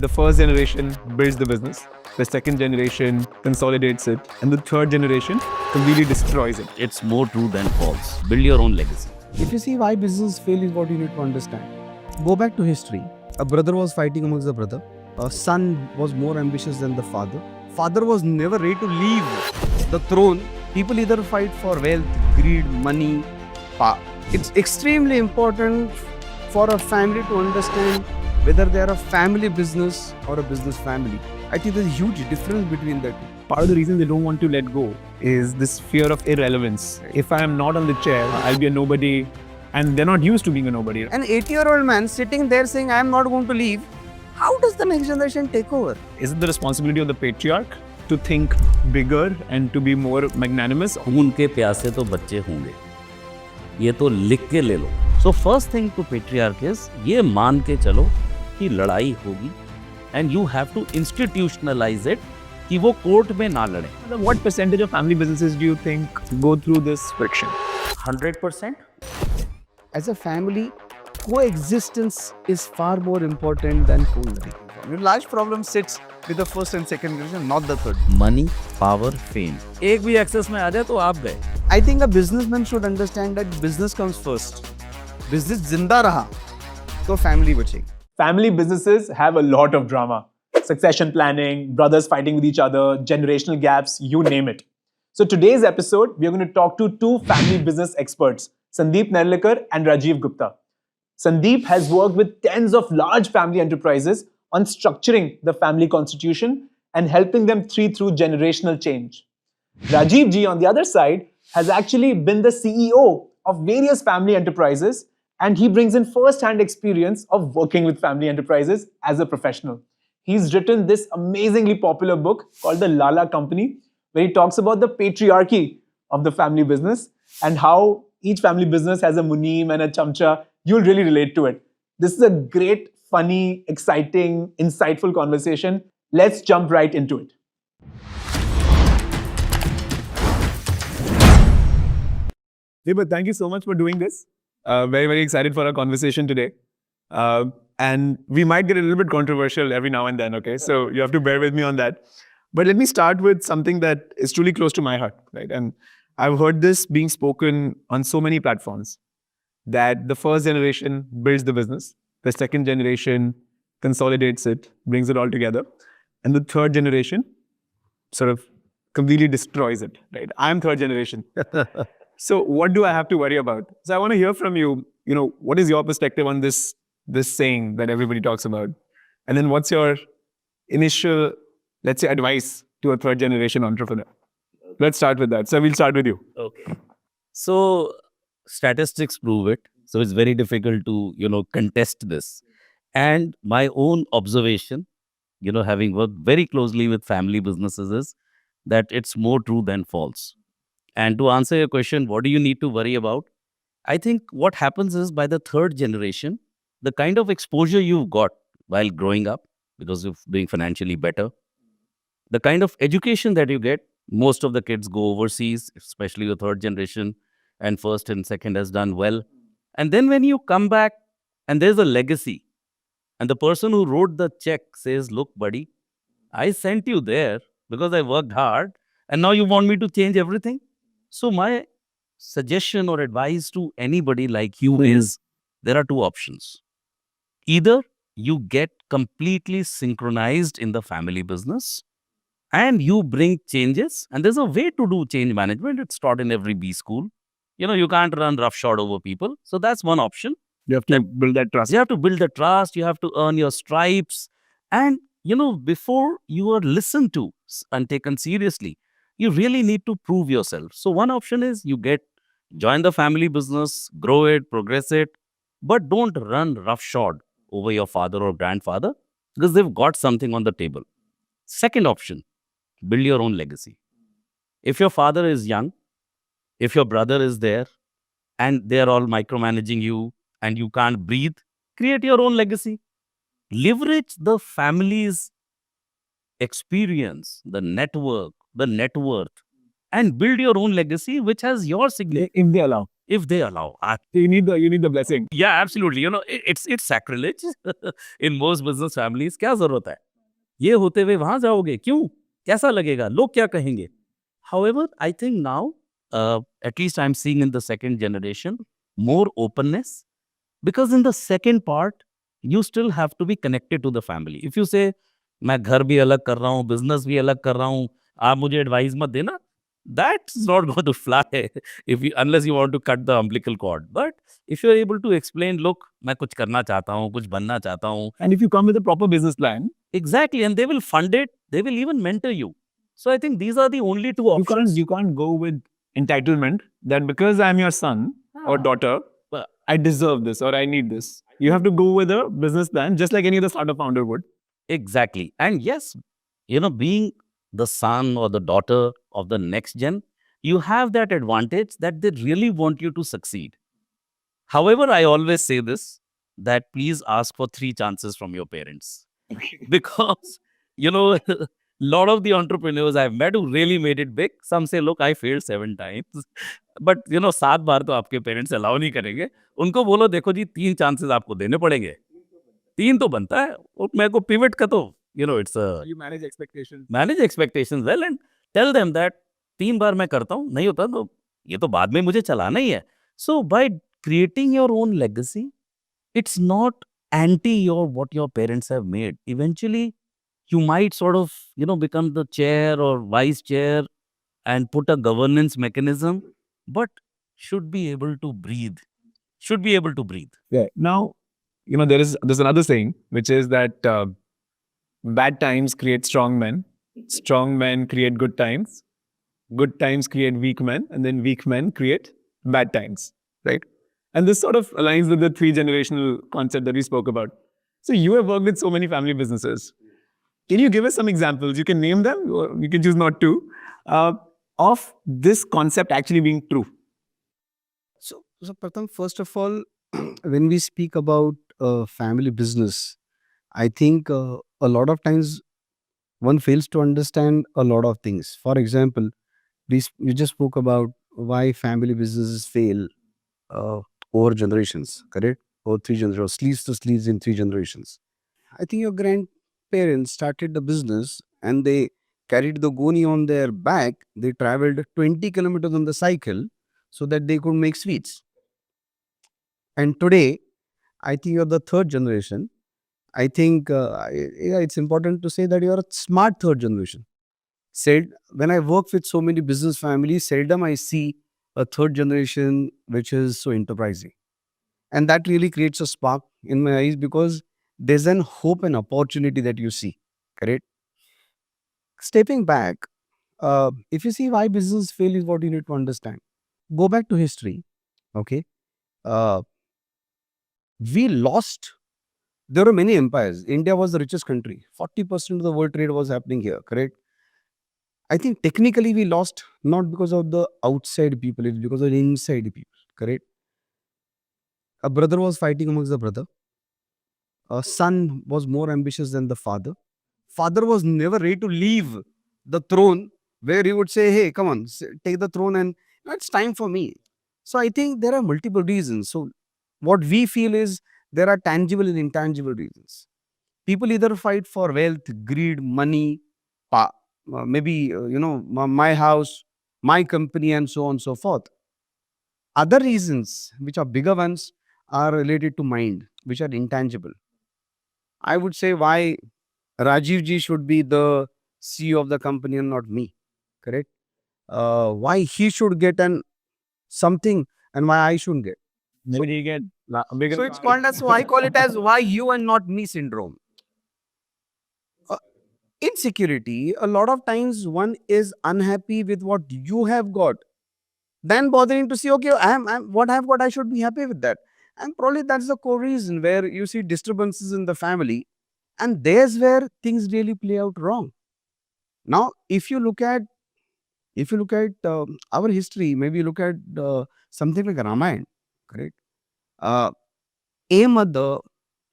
the first generation builds the business, the second generation consolidates it, and the third generation completely destroys it. It's more true than false. Build your own legacy. If you see why business fail is what you need to understand. Go back to history. A brother was fighting amongst the brother. A son was more ambitious than the father. Father was never ready to leave the throne. People either fight for wealth, greed, money, power. It's extremely important for a family to understand whether they are a family business or a business family. I think there's a huge difference between the two. Part of the reason they don't want to let go is this fear of irrelevance. If I am not on the chair, I'll be a nobody, and they're not used to being a nobody. An 80-year-old man sitting there saying, I am not going to leave, how does the next generation take over? Is it the responsibility of the patriarch to think bigger and to be more magnanimous? खून के प्यासे तो बच्चे होंगे, ये तो लिख के ले लो. So first thing to patriarch is ये मान के चलो कि लड़ाई होगी, and you have to institutionalize it कि वो कोर्ट में ना लड़े. What percentage of family businesses do you think go through this friction? 100%. As a family, coexistence is far more important than co-living. The large problem sits with the first and second generation, not the third. Money, power, fame. एक भी access में आ जाए तो आप गए. I think a businessman should understand that business comes first. Business जिंदा रहा तो family बचेगी. Family businesses have a lot of drama. Succession planning, brothers fighting with each other, generational gaps, you name it. So today's episode, we are going to talk to two family business experts, Sandeep Narlikar and Rajiv Gupta. Sandeep has worked with tens of large family enterprises on structuring the family constitution and helping them see through generational change. Rajiv ji, on the other side, has actually been the CEO of various family enterprises, and he brings in first-hand experience of working with family enterprises as a professional. He's written this amazingly popular book called The Lala Company, where he talks about the patriarchy of the family business and how each family business has a muneem and a chamcha. You'll really relate to it. This is a great, funny, exciting, insightful conversation. Let's jump right into it. Deepak, thank you so much for doing this. Very, very excited for our conversation today. And we might get a little bit controversial every now and then, okay? So you have to bear with me on that. But let me start with something that is truly close to my heart, right? And I've heard this being spoken on so many platforms, that the first generation builds the business, the second generation consolidates it, brings it all together, and the third generation sort of completely destroys it, right? I'm third generation. So what do I have to worry about? So I want to hear from you, what is your perspective on this saying that everybody talks about? And then what's your initial, let's say, advice to a third generation entrepreneur? Let's start with that. So we'll start with you. Okay. So statistics prove it. So it's very difficult to, contest this. And my own observation, having worked very closely with family businesses, is that it's more true than false. And to answer your question, what do you need to worry about? I think what happens is by the third generation, the kind of exposure you've got while growing up, because of doing financially better, the kind of education that you get, most of the kids go overseas, especially the third generation, and first and second has done well. And then when you come back and there's a legacy, and the person who wrote the check says, look, buddy, I sent you there because I worked hard, and now you want me to change everything? So my suggestion or advice to anybody like you is, there are two options. Either you get completely synchronized in the family business and you bring changes, and there's a way to do change management. It's taught in every B school. You can't run roughshod over people. So that's one option. You have to build that trust. You have to build the trust. You have to earn your stripes. And, before you are listened to and taken seriously, you really need to prove yourself. So one option is you join the family business, grow it, progress it, but don't run roughshod over your father or grandfather because they've got something on the table. Second option, build your own legacy. If your father is young, if your brother is there and they're all micromanaging you and you can't breathe, create your own legacy. Leverage the family's experience, the network, the net worth, and build your own legacy which has your signature. If they allow. if they allow. You need the blessing. Yeah, absolutely. You know, it's sacrilege in most business families. क्या जरूरत है? ये होते हुए वहां जाओगे क्यों? कैसा लगेगा? लोग क्या कहेंगे? However, I think now, at least I'm seeing in the second generation, more openness, because in the second part, you still have to be connected to the family. If you say, मैं घर भी अलग कर रहा हूँ, business भी अलग कर रहा हूँ, आप मुझे advice मत देना, that's not going to fly if you, unless you want to cut the umbilical cord. But if you're able to explain, look, मैं कुछ करना चाहता हूँ, कुछ बनना चाहता हूँ, And if you come with a proper business plan, exactly, and they will fund it, they will even mentor you. So I think these are the only two options. you can't go with entitlement that because I'm your son or Ah. daughter, I deserve this or I need this. You have to go with a business plan, just like any other startup founder would. Exactly. And yes, you know, being the son or the daughter of the next gen, you have that advantage that they really want you to succeed. However, I always say this, that please ask for 3 chances from your parents. Because, you know, lot of the entrepreneurs I've met who really made it big, some say, look, I failed 7 times. But, you know, 7 बार तो आपके parents allow नहीं करेंगे. उनको बोलो, देखो जी, 3 chances आपको देने पड़ेंगे. 3 तो बनता है. और मेरे को पिवट का तो, you know, it's a You manage expectations. manage expectations well and tell them that 3 बार मैं करता हूँ, नहीं होता तो ये तो बाद में मुझे चलाना ही है. So by creating your own legacy, it's not anti your what your parents have made. Eventually, you might sort of, you know, become the chair or vice chair and put a governance mechanism, but should be able to breathe. Should be able to breathe. Yeah. Now, you know, there's another saying which is that bad times create strong men create good times create weak men, and then weak men create bad times, right? And this sort of aligns with the 3 generational concept that we spoke about. So you have worked with so many family businesses. Can you give us some examples? You can name them, or you can choose not to, of this concept actually being true. So Pratham, first of all, when we speak about family business, I think a lot of times one fails to understand a lot of things. For example, you just spoke about why family businesses fail uh, over generations, correct? Or 3 generations, sleeves to sleeves in 3 generations. I think your grandparents started the business and they carried the goni on their back. They traveled 20 kilometers on the cycle so that they could make sweets. And today, I think you're the 3rd generation. I think it's important to say that you're a smart 3rd generation. When I work with so many business families, seldom I see a 3rd generation which is so enterprising. And that really creates a spark in my eyes because there's an hope and opportunity that you see, correct? Stepping back, if you see why business fail is what you need to understand. Go back to history, okay? We lost, there were many empires. India was the richest country. 40% of the world trade was happening here, correct? I think technically we lost not because of the outside people, it's because of the inside people, correct? A brother was fighting amongst the brother. A son was more ambitious than the father. Father was never ready to leave the throne where he would say, hey, come on, take the throne and it's time for me. So I think there are multiple reasons. So what we feel is there are tangible and intangible reasons. People either fight for wealth, greed, money, maybe, my house, my company, and so on and so forth. Other reasons, which are bigger ones, are related to mind, which are intangible. I would say why Rajiv ji should be the CEO of the company and not me, correct? Why he should get something and why I shouldn't get. Maybe they get a bigger. So it's called as, so I call it as why you and not me syndrome. Insecurity, a lot of times one is unhappy with what you have got, then bothering to see, okay, I'm what I've got, I should be happy with that. And probably that's the core reason where you see disturbances in the family, and there's where things really play out wrong. Now, if you look at our history, maybe look at something like Ramayana, correct? A mother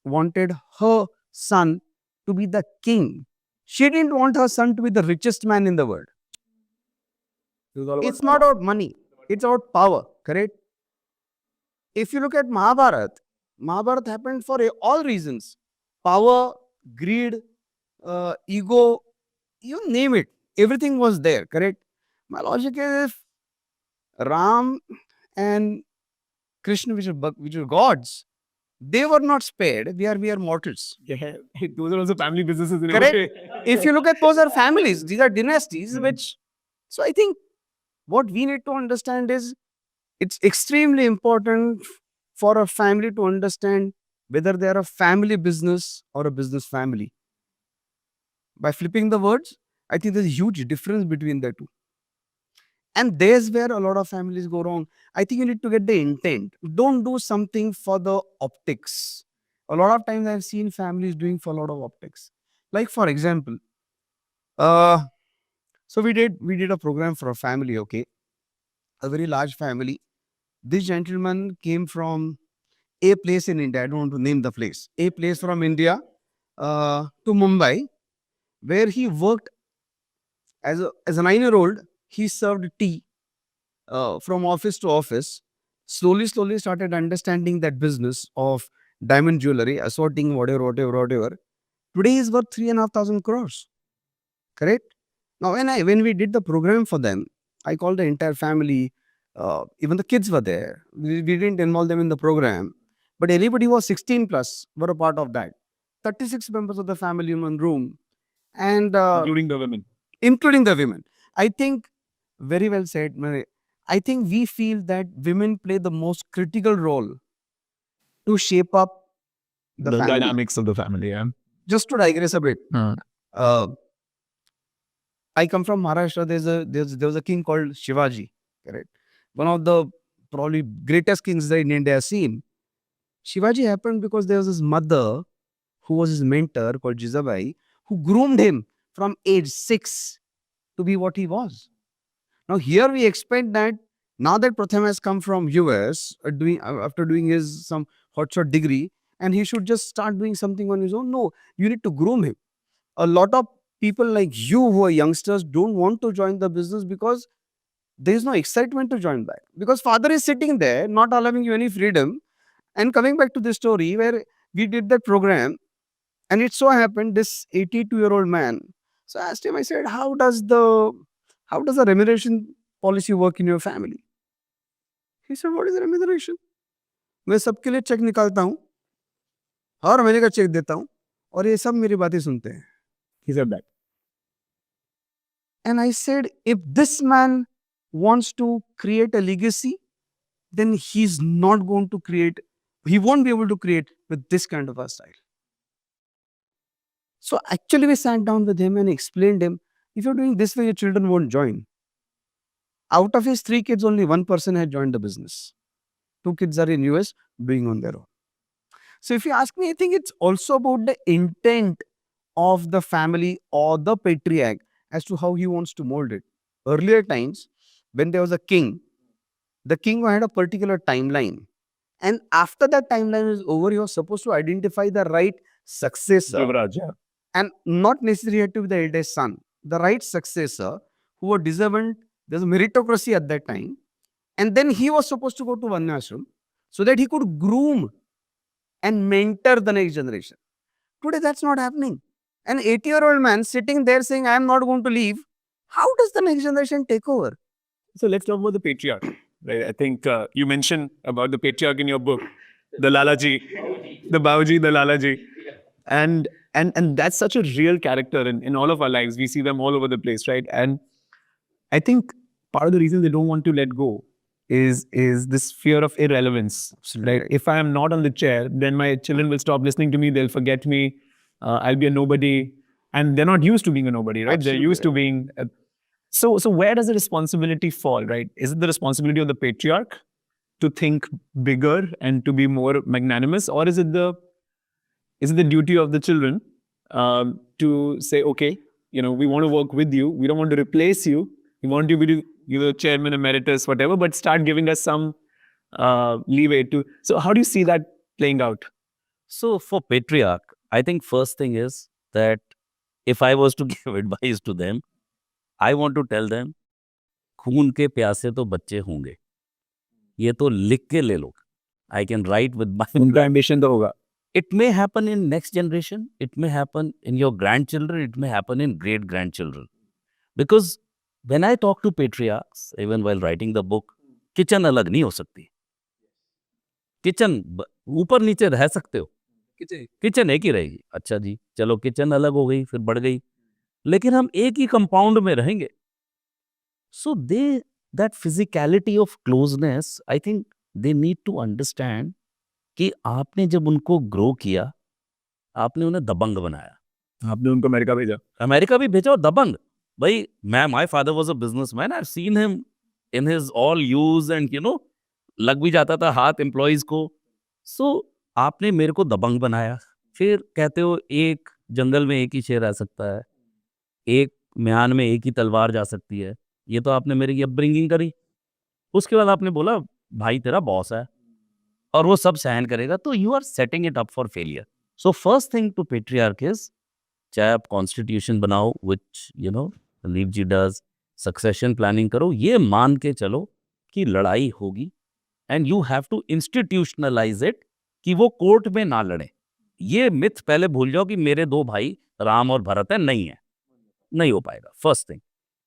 wanted her son to be the king. She didn't want her son to be the richest man in the world. It's not about money. It's about power, correct? if you look at Mahabharata happened for all reasons. Power, greed, ego, you name it. Everything was there, correct? My logic is if Ram and Krishna, which are gods, they were not spared. We are mortals. Yeah, those are also family businesses in a Correct. way. If you look at those are families, these are dynasties, which so I think what we need to understand is it's extremely important for a family to understand whether they are a family business or a business family. By flipping the words, I think there's a huge difference between the two. And there's where a lot of families go wrong. I think you need to get the intent. Don't do something for the optics. A lot of times I've seen families doing for a lot of optics. Like for example, uh, so we did a program for a family, okay, a very large family. This gentleman came from a place in India. I don't want to name the place. A place from India to Mumbai, where he worked as a 9-year-old. He served tea from office to office. Slowly started understanding that business of diamond jewelry, assorting whatever. Today is worth 3,500 crores. Correct? Now, when we did the program for them, I called the entire family. Even the kids were there. We didn't involve them in the program, but anybody who was 16 plus were a part of that. 36 members of the family in one room, and Including the women. including the women. I think very well said. I think we feel that women play the most critical role to shape up the family. Dynamics of the family, yeah. Just to digress a bit, Hmm. uh, I come from Maharashtra. There was a king called Shivaji. Correct, one of the probably greatest kings that in India has seen. Shivaji happened because there was his mother, who was his mentor called Jizabai, who groomed him from age 6 to be what he was. Now here we expect that now that Pratham has come from US after doing his some hotshot degree, and he should just start doing something on his own. No, you need to groom him. A lot of people like you who are youngsters don't want to join the business because there is no excitement to join back. Because father is sitting there, not allowing you any freedom. And coming back to the story where we did that program, and it so happened this 82-year-old man. So I asked him, I said, how does the remuneration policy work in your family? He said, what is the remuneration? मैं सबके लिए check निकालता हूँ, हर महीने का check देता हूँ, और ये सब मेरी बातें सुनते हैं. He said that. And I said, if this man wants to create a legacy, then he won't be able to create with this kind of a style. So actually we sat down with him and explained him, if you're doing this way, your children won't join. Out of his 3 kids, only 1 person had joined the business. 2 kids are in US doing on their own. So if you ask me, I think it's also about the intent of the family or the patriarch as to how he wants to mold it. Earlier times, when there was a king, the king had a particular timeline. And after that timeline is over, you are supposed to identify the right successor. Yuvraj, yeah. And not necessarily had to be the eldest son. The right successor who were deserving. There's a meritocracy at that time. And then he was supposed to go to Varnashram so that he could groom and mentor the next generation. Today, that's not happening. An 80-year-old man sitting there saying, I am not going to leave. How does the next generation take over? So let's talk about the patriarch. Right? I think you mentioned about the patriarch in your book, the Lalaji, the Babaji, the Lalaji. And that's such a real character in all of our lives. We see them all over the place, right? And I think part of the reason they don't want to let go is this fear of irrelevance. Right? If I am not on the chair, then my children will stop listening to me. They'll forget me. I'll be a nobody. And they're not used to being a nobody, right? Absolutely. They're used to being... So where does the responsibility fall, right? Is it the responsibility of the patriarch to think bigger and to be more magnanimous? Or is it the duty of the children to say, okay, we want to work with you. We don't want to replace you. We want you to be the chairman emeritus, whatever, but start giving us some leeway to... So how do you see that playing out? So for patriarch, I think first thing is that if I was to give advice to them, I want to tell them, खून के प्यासे तो बच्चे होंगे, ये तो लिख के ले लो. I can write with my उनका ambition तो होगा. it may happen in next generation, it may happen in your grandchildren, it may happen in great grandchildren. Because when I talk to patriarchs, even while writing the book, kitchen अलग नहीं हो सकती. Kitchen ऊपर नीचे रह सकते हो, kitchen एक ही रहेगी. अच्छा जी, चलो किचन अलग हो गई, फिर बढ़ गई, लेकिन हम एक ही कंपाउंड में रहेंगे. So they that physicality of closeness, I think they need to understand कि आपने जब उनको ग्रो किया, आपने उन्हें दबंग बनाया. आपने उनको अमेरिका भेजा. अमेरिका भी भेजा और दबंग. भाई मैं, my father was a businessman, I have seen him in his all use and लग भी जाता था हाथ एम्प्लॉइज को. सो आपने मेरे को दबंग बनाया. फिर कहते हो एक जंगल में एक ही शेर रह सकता है, एक म्यान में एक ही तलवार जा सकती है. ये तो आपने मेरी अपब्रिंगिंग करी. उसके बाद आपने बोला भाई तेरा बॉस है और वो सब सहन करेगा, तो you are setting it up for failure. So first thing to patriarch is, चाहे आप कॉन्स्टिट्यूशन बनाओ which leave G does, succession planning करो, ये मान के चलो कि लड़ाई होगी and you have to institutionalise it कि वो कोर्ट में ना लड़े. ये मिथ पहले भूल जाओ कि मेरे दो भाई राम और भरत है, नहीं है, नहीं हो पाएगा. First thing.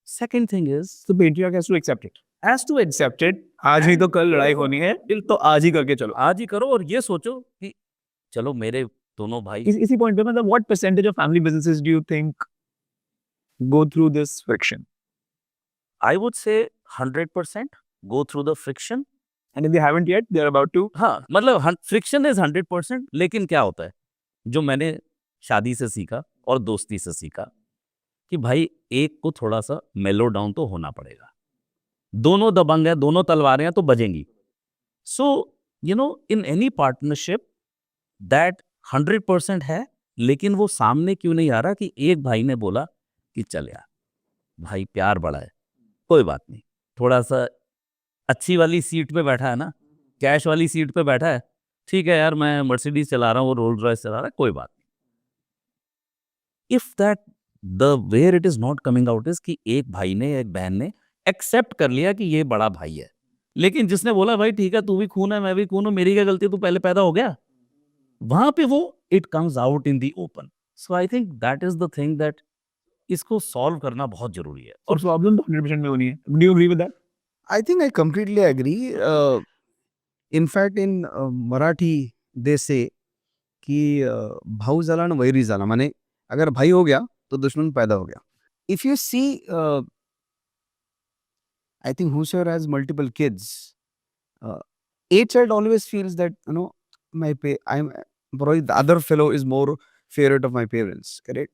Second thing is So patriarch has to accept it. Has to accept it. आज नहीं तो कल लड़ाई होनी है. दिल तो आज ही करके चलो. आज ही करो और ये सोचो कि चलो मेरे दोनों भाई. इसी पॉइंट पे मतलब what percentage of family businesses do you think go through this friction? I would say 100% go through the friction. And if they haven't yet, they're about to. हाँ, मतलब फ्रिक्शन इज 100%. लेकिन क्या होता है, जो मैंने शादी से सीखा और दोस्ती से सीखा, कि भाई एक को थोड़ा सा मेलो डाउन तो होना पड़ेगा. दोनों दबंग है, दोनों तलवारें हैं तो बजेंगी. सो इन एनी पार्टनरशिप दैट 100% है, लेकिन वो सामने क्यों नहीं आ रहा कि एक भाई ने बोला कि चल यार भाई प्यार बड़ा है, कोई बात नहीं, थोड़ा सा अच्छी वाली सीट पे बैठा है ना, कैश वाली सीट पे बैठा है, ठीक है यार मैं मर्सिडीज चला रहा हूँ, वो रोल्स रॉयस चला रहा है, कोई बात नहीं. If that the where it is not coming out is कि एक भाई ने, एक बहन ने एक्सेप्ट कर लिया कि ये बड़ा भाई है, लेकिन जिसने बोला भाई ठीक है तू भी खून है मैं भी खून हूँ, मेरी क्या गलती, तू पहले पैदा हो गया, वहां पे वो it comes out in the open. So I think that is the thing that इसको सॉल्व करना बहुत जरूरी है. और प्रॉब्लम तो 100% में होनी है. Do you agree with that? I think I completely agree. In fact, in Marathi, they say कि भाऊ झाला ना वैरी झाला, माने अगर भाई हो गया तो दुश्मन पैदा हो गया. If you see, I think whosoever has multiple kids, a child always feels that probably the other fellow is more favorite of my parents, correct?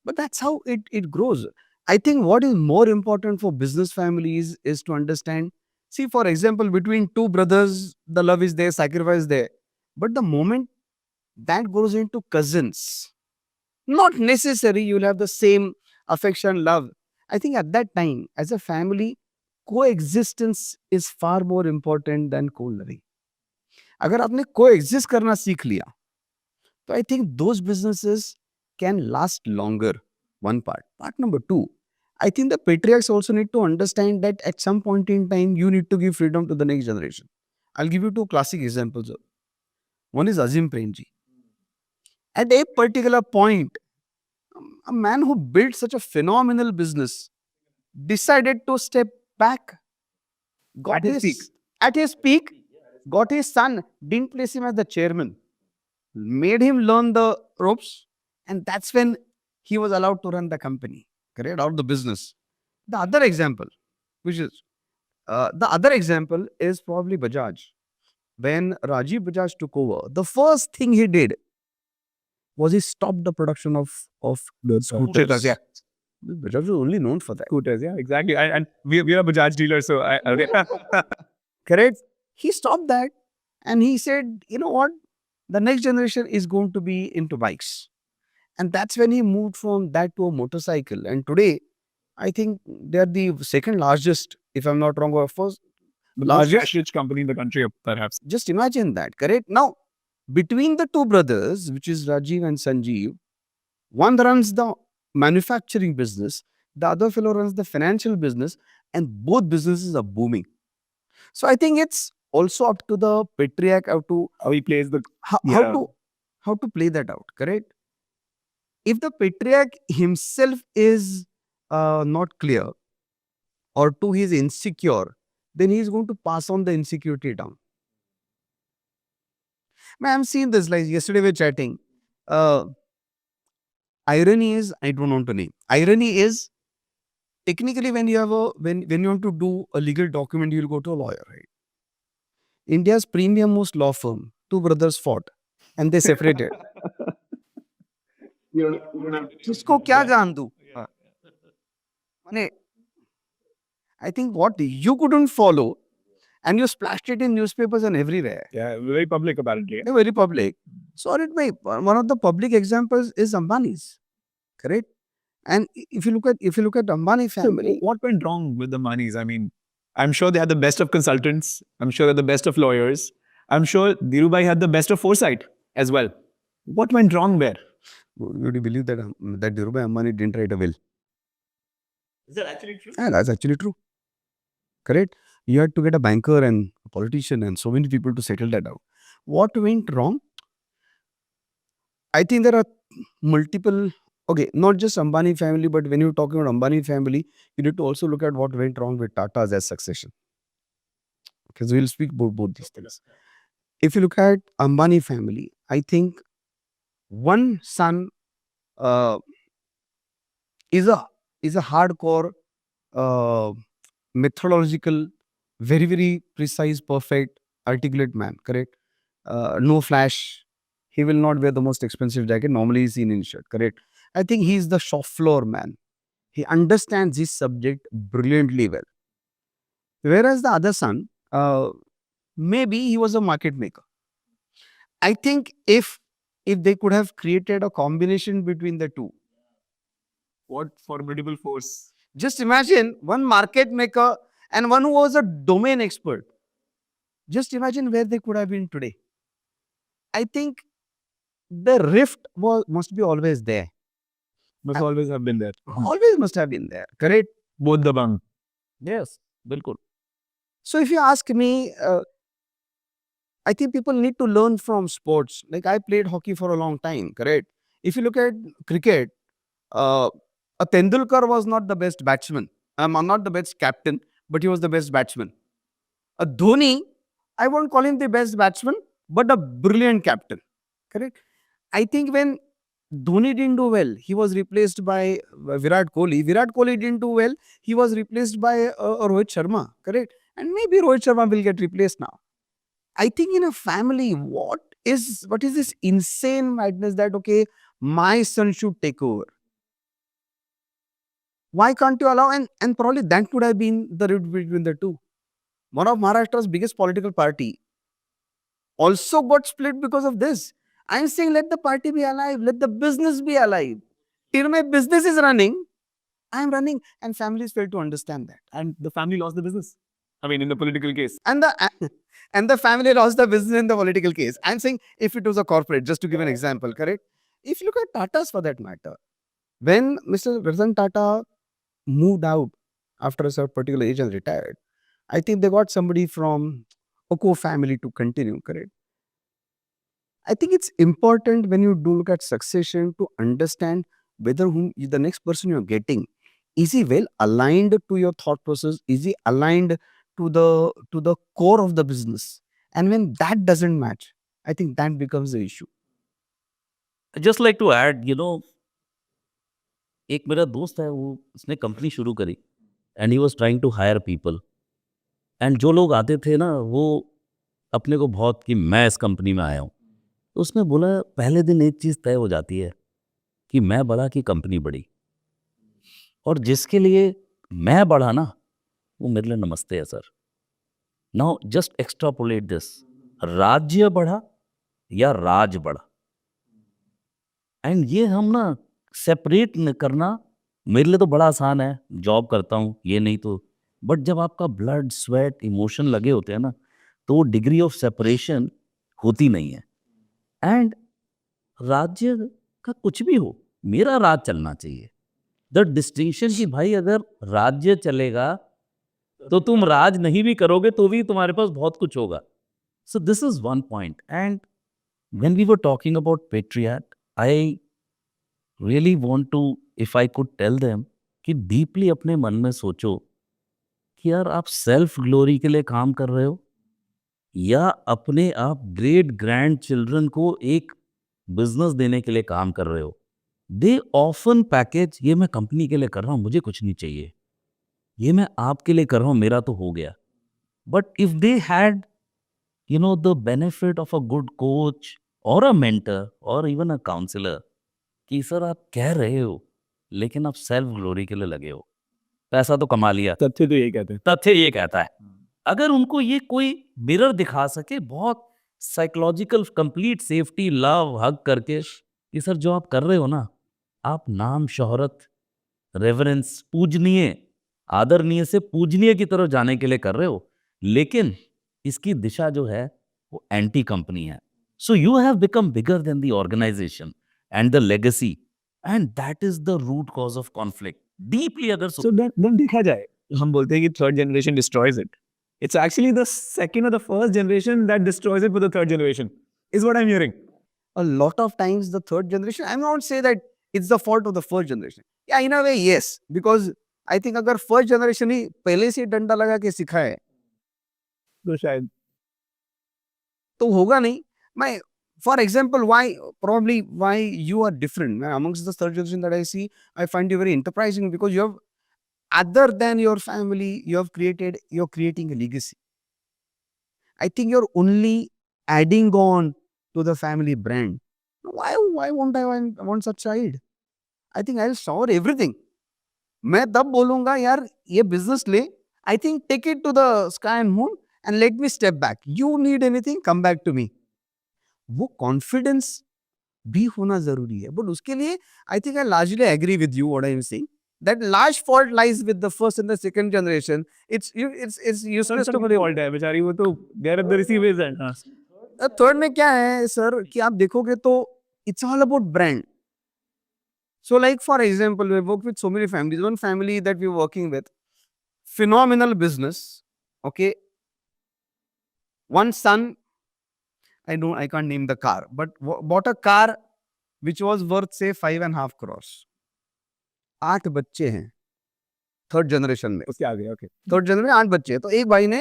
But that's how it grows. I think what is more important for business families is to understand. See, for example, between two brothers, the love is there, sacrifice is there. But the moment that goes into cousins, not necessary you'll have the same affection, love. I think at that time, as a family, coexistence is far more important than co-living. अगर आपने coexist करना सीख लिया, तो I think those businesses can last longer. One part. Part number two, I think the patriarchs also need to understand that at some point in time, you need to give freedom to the next generation. I'll give you two classic examples. One is Azim Premji. At a particular point, a man who built such a phenomenal business decided to step back. At his peak. At his peak, got his son, didn't place him as the chairman, made him learn the ropes, and that's when he was allowed to run the company, correct, or the business. The other example, is probably Bajaj. When Rajiv Bajaj took over, the first thing he did was he stopped the production of The scooters. yeah. Bajaj was only known for that. Scooters, yeah, exactly. And we are a Bajaj dealer, so Correct? He stopped that and he said, you know what? The next generation is going to be into bikes. And that's when he moved from that to a motorcycle. And today, I think they're the second largest, if I'm not wrong, or first the largest rich company in the country, perhaps. Just imagine that, correct? Now, between the two brothers, which is Rajiv and Sanjeev, one runs the manufacturing business, the other fellow runs the financial business, and both businesses are booming. So I think it's also up to the patriarch how How he plays the how to play that out, correct? If the patriarch himself is not clear, or two, he is insecure, then he is going to pass on the insecurity down. Man, I'm seeing this, like yesterday we were chatting. Irony is, I don't want to name. Irony is, technically when you have when you want to do a legal document, you'll go to a lawyer, right? India's premium most law firm, two brothers fought and they separated. किसको क्या जान दूं? माने, I think what you couldn't follow, and you splashed it in newspapers and everywhere. Yeah, very public apparently. They're very public. So, one of the public examples is Ambani's, correct? And if you look at Ambani family, What went wrong with the Manis? I mean, I'm sure they had the best of consultants. I'm sure they had the best of lawyers. I'm sure Dhirubhai had the best of foresight as well. What went wrong there? would you believe that that Dhirubhai Ambani didn't write a will? Is that actually true? Yeah, that's actually true. Correct? You had to get a banker and a politician and so many people to settle that out. What went wrong? I think there are multiple, okay, not just Ambani family, but when you're talking about Ambani family, you need to also look at what went wrong with Tata's as succession. Because we'll speak about both these things. If you look at Ambani family, I think one son is a hardcore methodological, very, very precise, perfect, articulate man, correct? No flash. He will not wear the most expensive jacket. Normally, he's seen in shirt, correct? I think he's the shop floor man. He understands his subject brilliantly well. Whereas the other son, maybe he was a market maker. I think if they could have created a combination between the two, What formidable force. just imagine one market maker and one who was a domain expert. Just imagine where they could have been today. I think the rift must be always there. Must always have been there. Always must have been there, correct? Both the bang. Yes, bilkul. So if you ask me, I think people need to learn from sports. Like I played hockey for a long time, correct? If you look at cricket, a Tendulkar was not the best batsman. Not the best captain, but he was the best batsman. A Dhoni, I won't call him the best batsman, but a brilliant captain, correct? I think when Dhoni didn't do well, he was replaced by Virat Kohli. Virat Kohli didn't do well, he was replaced by Rohit Sharma, correct? And maybe Rohit Sharma will get replaced now. I think in a family, what is this insane madness that, okay, my son should take over? Why can't you allow? And probably that could have been the rift between the two. One of Maharashtra's biggest political party also got split because of this. I'm saying let the party be alive, let the business be alive. Till my business is running, I'm running, and families fail to understand that. And the family lost the business. I mean, in the political case. And the family lost the business in the political case. I'm saying if it was a corporate, just to give an example, correct? If you look at Tata's for that matter, when Mr. Ratan Tata moved out after a certain particular age and retired, I think they got somebody from Oko family to continue, correct? I think it's important when you do look at succession to understand whether the next person you're getting, is he well aligned to your thought process? Is he aligned to the core of the business? And when that doesn't match, I think that becomes the issue. I'd just like to add, एक मेरा दोस्त है, वो उसने company शुरू करी and he was trying to hire people, and जो लोग आते थे ना, वो अपने को बहुत कि मैं इस कंपनी में आया हूँ, तो उसने बोला पहले दिन एक चीज़ तय हो जाती है कि मैं बड़ा कि कंपनी बड़ी, और जिसके लिए मैं बढ़ा ना, वो मेरे लिए नमस्ते है sir. Now just extrapolate this, राज्य बढ़ा या राज बढ़ा, एंड ये हम ना सेपरेट करना मेरे लिए तो बड़ा आसान है, जॉब करता हूँ ये नहीं तो, बट जब आपका ब्लड स्वेट इमोशन लगे होते हैं ना, तो वो डिग्री ऑफ सेपरेशन होती नहीं है. एंड राज्य का कुछ भी हो, मेरा राज चलना चाहिए. द डिस्टिंक्शन कि भाई अगर राज्य चलेगा तो तुम राज नहीं भी करोगे तो भी तुम्हारे पास बहुत कुछ होगा. So this is one point. And when we were talking about patriarch, I really want to, if I could tell them, कि डीपली अपने मन में सोचो कि यार आप सेल्फ ग्लोरी के लिए काम कर रहे हो या अपने आप ग्रेट ग्रैंड चिल्ड्रन को एक बिजनेस देने के लिए काम कर रहे हो. दे ऑफन पैकेज, ये मैं कंपनी के लिए कर रहा हूँ, मुझे कुछ नहीं चाहिए, ये मैं आपके लिए कर रहा हूँ, मेरा तो हो गया. But if they had the benefit of a good coach और अ मेंटर और इवन अ काउंसलर कि सर आप कह रहे हो लेकिन आप सेल्फ ग्लोरी के लिए लगे हो, पैसा तो कमा लिया, तथ्य तो यही कहते हैं. तथ्य ये कहता है. अगर उनको ये कोई मिरर दिखा सके बहुत साइकोलॉजिकल कंप्लीट सेफ्टी लव हग करके कि सर जो आप कर रहे हो ना, आप नाम शोहरत रेवरेंस पूजनीय आदरणीय से पूजनीय की तरफ जाने के लिए कर रहे हो, लेकिन इसकी दिशा जो है वो एंटी कंपनी है. So you have become bigger than the organisation and the legacy, and that is the root cause of conflict deeply. अगर So then देखा जाए, हम बोलते हैं कि third generation destroys it. It's actually the second or the first generation that destroys it for the third generation, is what I'm hearing. A lot of times the third generation, I'm not say that it's the fault of the first generation. Yeah, in a way, yes. Because I think अगर first generation ही पहले से डंडा लगा के सिखाए तो शायद तो होगा नहीं. मैं for example, why you are different amongst the third generation that I see, I find you very enterprising because you have, other than your family, you're creating a legacy. I think you're only adding on to the family brand. Why won't I want such child? I think I'll store everything. मैं तब बोलूंगा यार ये business ले, I think take it to the sky and moon and let me step back. You need anything, come back to me. वो confidence भी होना जरूरी है. बट उसके लिए I think I largely agree with you what I am saying, that large fault lies with the first and the second generation. It's useless to बड़ी fault है बेचारी, वो तो they are at the receivers end. हाँ. Third में क्या है sir कि आप देखोगे तो it's all about brand. So like for example, we work with so many families. One family that we're working with, phenomenal business. Okay. One son, I can't name the car, but bought a car which was worth say 5.5 crores. 8 बच्चे हैं third generation में. उसके आगे okay. Third generation 8 बच्चे हैं. तो एक भाई ने,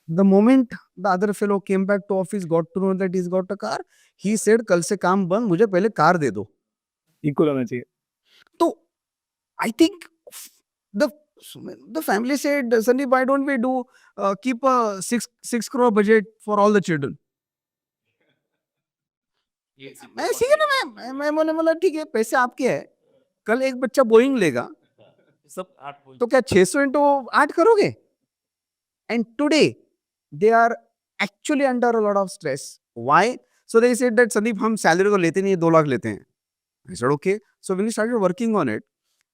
the moment the other fellow came back to office, got to know that he's got a car, he said कल से काम बंद, मुझे पहले कार दे दो. इक्वल होना चाहिए. तो I think the family said, Sandeep, why don't we do keep a 6 crore budget for all the children? मैं सीखे ना, मैं बोला ठीक है, पैसे आपके हैं. कल एक बच्चा बोइंग लेगा सब 8 तो क्या 600 into 8 करोगे? And today they are actually under a lot of stress. Why? So they said that Sandeep, हम सैलरी तो लेते नहीं, 2 लाख लेते हैं. I said okay. So when we started working on it,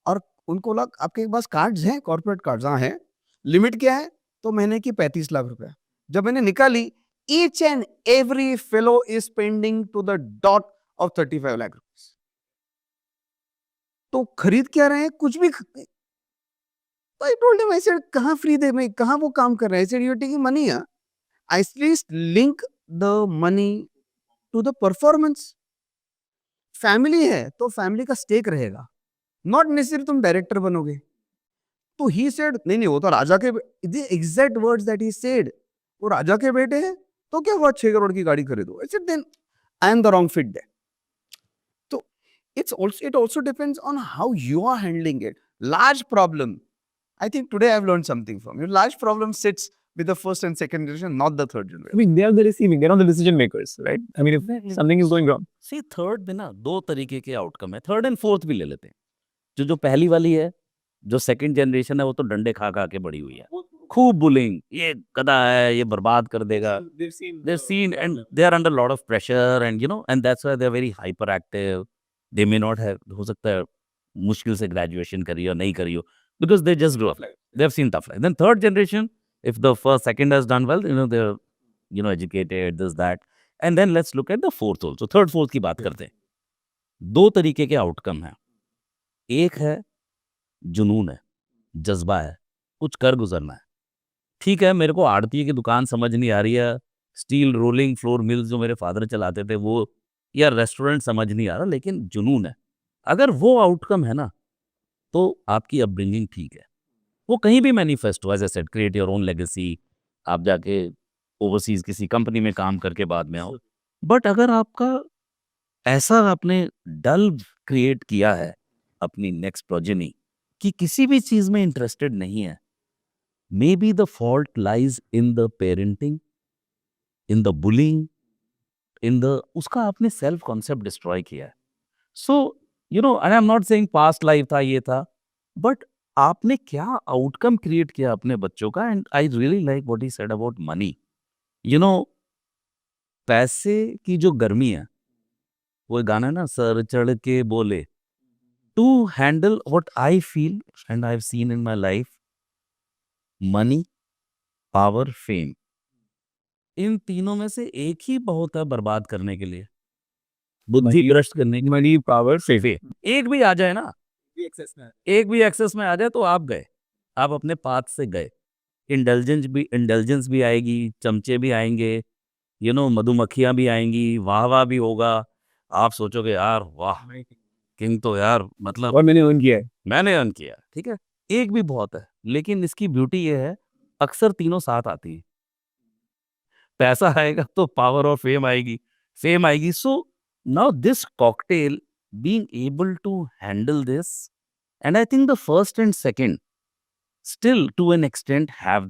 और उनको लगा आपके पास कार्ड्स हैं, कॉर्पोरेट कार्ड्स. हाँ है. लिमिट क्या है? तो महीने की 35 लाख रुपए. जब मैंने निकाली, each and every fellow is spending to the dot of 35 lakh rupees. तो खरीद क्या रहे हैं? कुछ भी. तो I told him, I said, कहाँ फ्री दे में, कहाँ वो काम कर रहे हैं? I said, you're taking money, yeah? At least link the money to the performance. Family है तो फैमिली का स्टेक रहेगा, नॉट नेसेसरी तुम डायरेक्टर बनोगे. तो ही सेड नहीं वो तो राजा के, the exact words that he said, वो राजा के बेटे हैं तो क्या हुआ 6 करोड़ की गाड़ी खरीदो. I said then I am the wrong fit there. तो it also depends on how you are handling it. Large problem, I think today I've learned something from you. Large problem sits with the first and second generation, not the third generation. I mean, they are the receiving, they're not the decision makers, right? I mean, if something is going wrong. See third में ना 2 तरीके के outcome है. Third and fourth भी ले लेते हैं. जो पहली वाली है, जो सेकंड जनरेशन है, वो तो डंडे खा के बड़ी हुई है. खूब बुलिंग, ये गधा है, ये बर्बाद कर देगा. They've seen and they are under a lot of pressure and that's why they're very hyperactive. They may not have, हो सकता है मुश्किल से ग्रेजुएशन करी हो, नहीं करी हो, because they just grew up like they've seen tough life. Then third generation, if the second has done well, they're educated, this that, and then let's look at the fourth also. Third fourth की बात करते हैं. 2 तरीके के outcome हैं. एक है जुनून है, जज्बा है, कुछ कर गुजरना है. ठीक है, मेरे को आड़ती की दुकान समझ नहीं आ रही है, स्टील रोलिंग फ्लोर मिल्स जो मेरे फादर चलाते थे वो, या रेस्टोरेंट समझ नहीं आ रहा, लेकिन जुनून है। अगर वो आउटकम है ना, तो आपकी अपब्रिंगिंग ठीक है। वो कहीं भी मैनिफेस्ट हो, as I said, create your own legacy, आप जाके ओवरसीज़ किसी कंपनी में काम करके बाद में आओ। बट अगर आपका ऐसा आपने डल क्रिएट किया है, अपनी नेक्स्ट प्रोजेनी, कि किसी भी चीज़ में इंटरेस्टेड नहीं है, maybe the fault lies in the parenting, in the bullying, in the उसका आपने सेल्फ कॉन्सेप्ट डिस्ट्रॉय किया है। So I am not saying past life था ये था, बट आपने क्या आउटकम क्रिएट किया अपने बच्चों का। And I really like what he said about money. You know पैसे की जो गर्मी है, वो गाना है ना, सर चढ़ के बोले, to handle what I feel and I have seen in my life, money, power, fame, in तीनों में से एक ही बहुत है बर्बाद करने के लिए, बुद्धि भ्रष्ट करने के लिए। Money, power, fame. एक भी आ जाए ना, एक भी एक्सेस में आ जाए तो आप गए, आप अपने पाथ से गए। इंटेलिजेंस भी आएगी, चमचे भी आएंगे, मधुमक्खियां भी आएंगी, वाह वाह भी होगा। आप सोचोगे यार वाह, किंग तो यार मतलब और मैंने अर्न किया है। मैंने अर्न किया, ठीक है, एक भी बहुत है। लेकिन इसकी ब्यूटी ये है, अक्सर तीनों साथ आती है। पैसा आएगा तो पावर और फेम आएगी, फेम आएगी। So now this cocktail, being able to handle this, and I think the first and second still to an extent have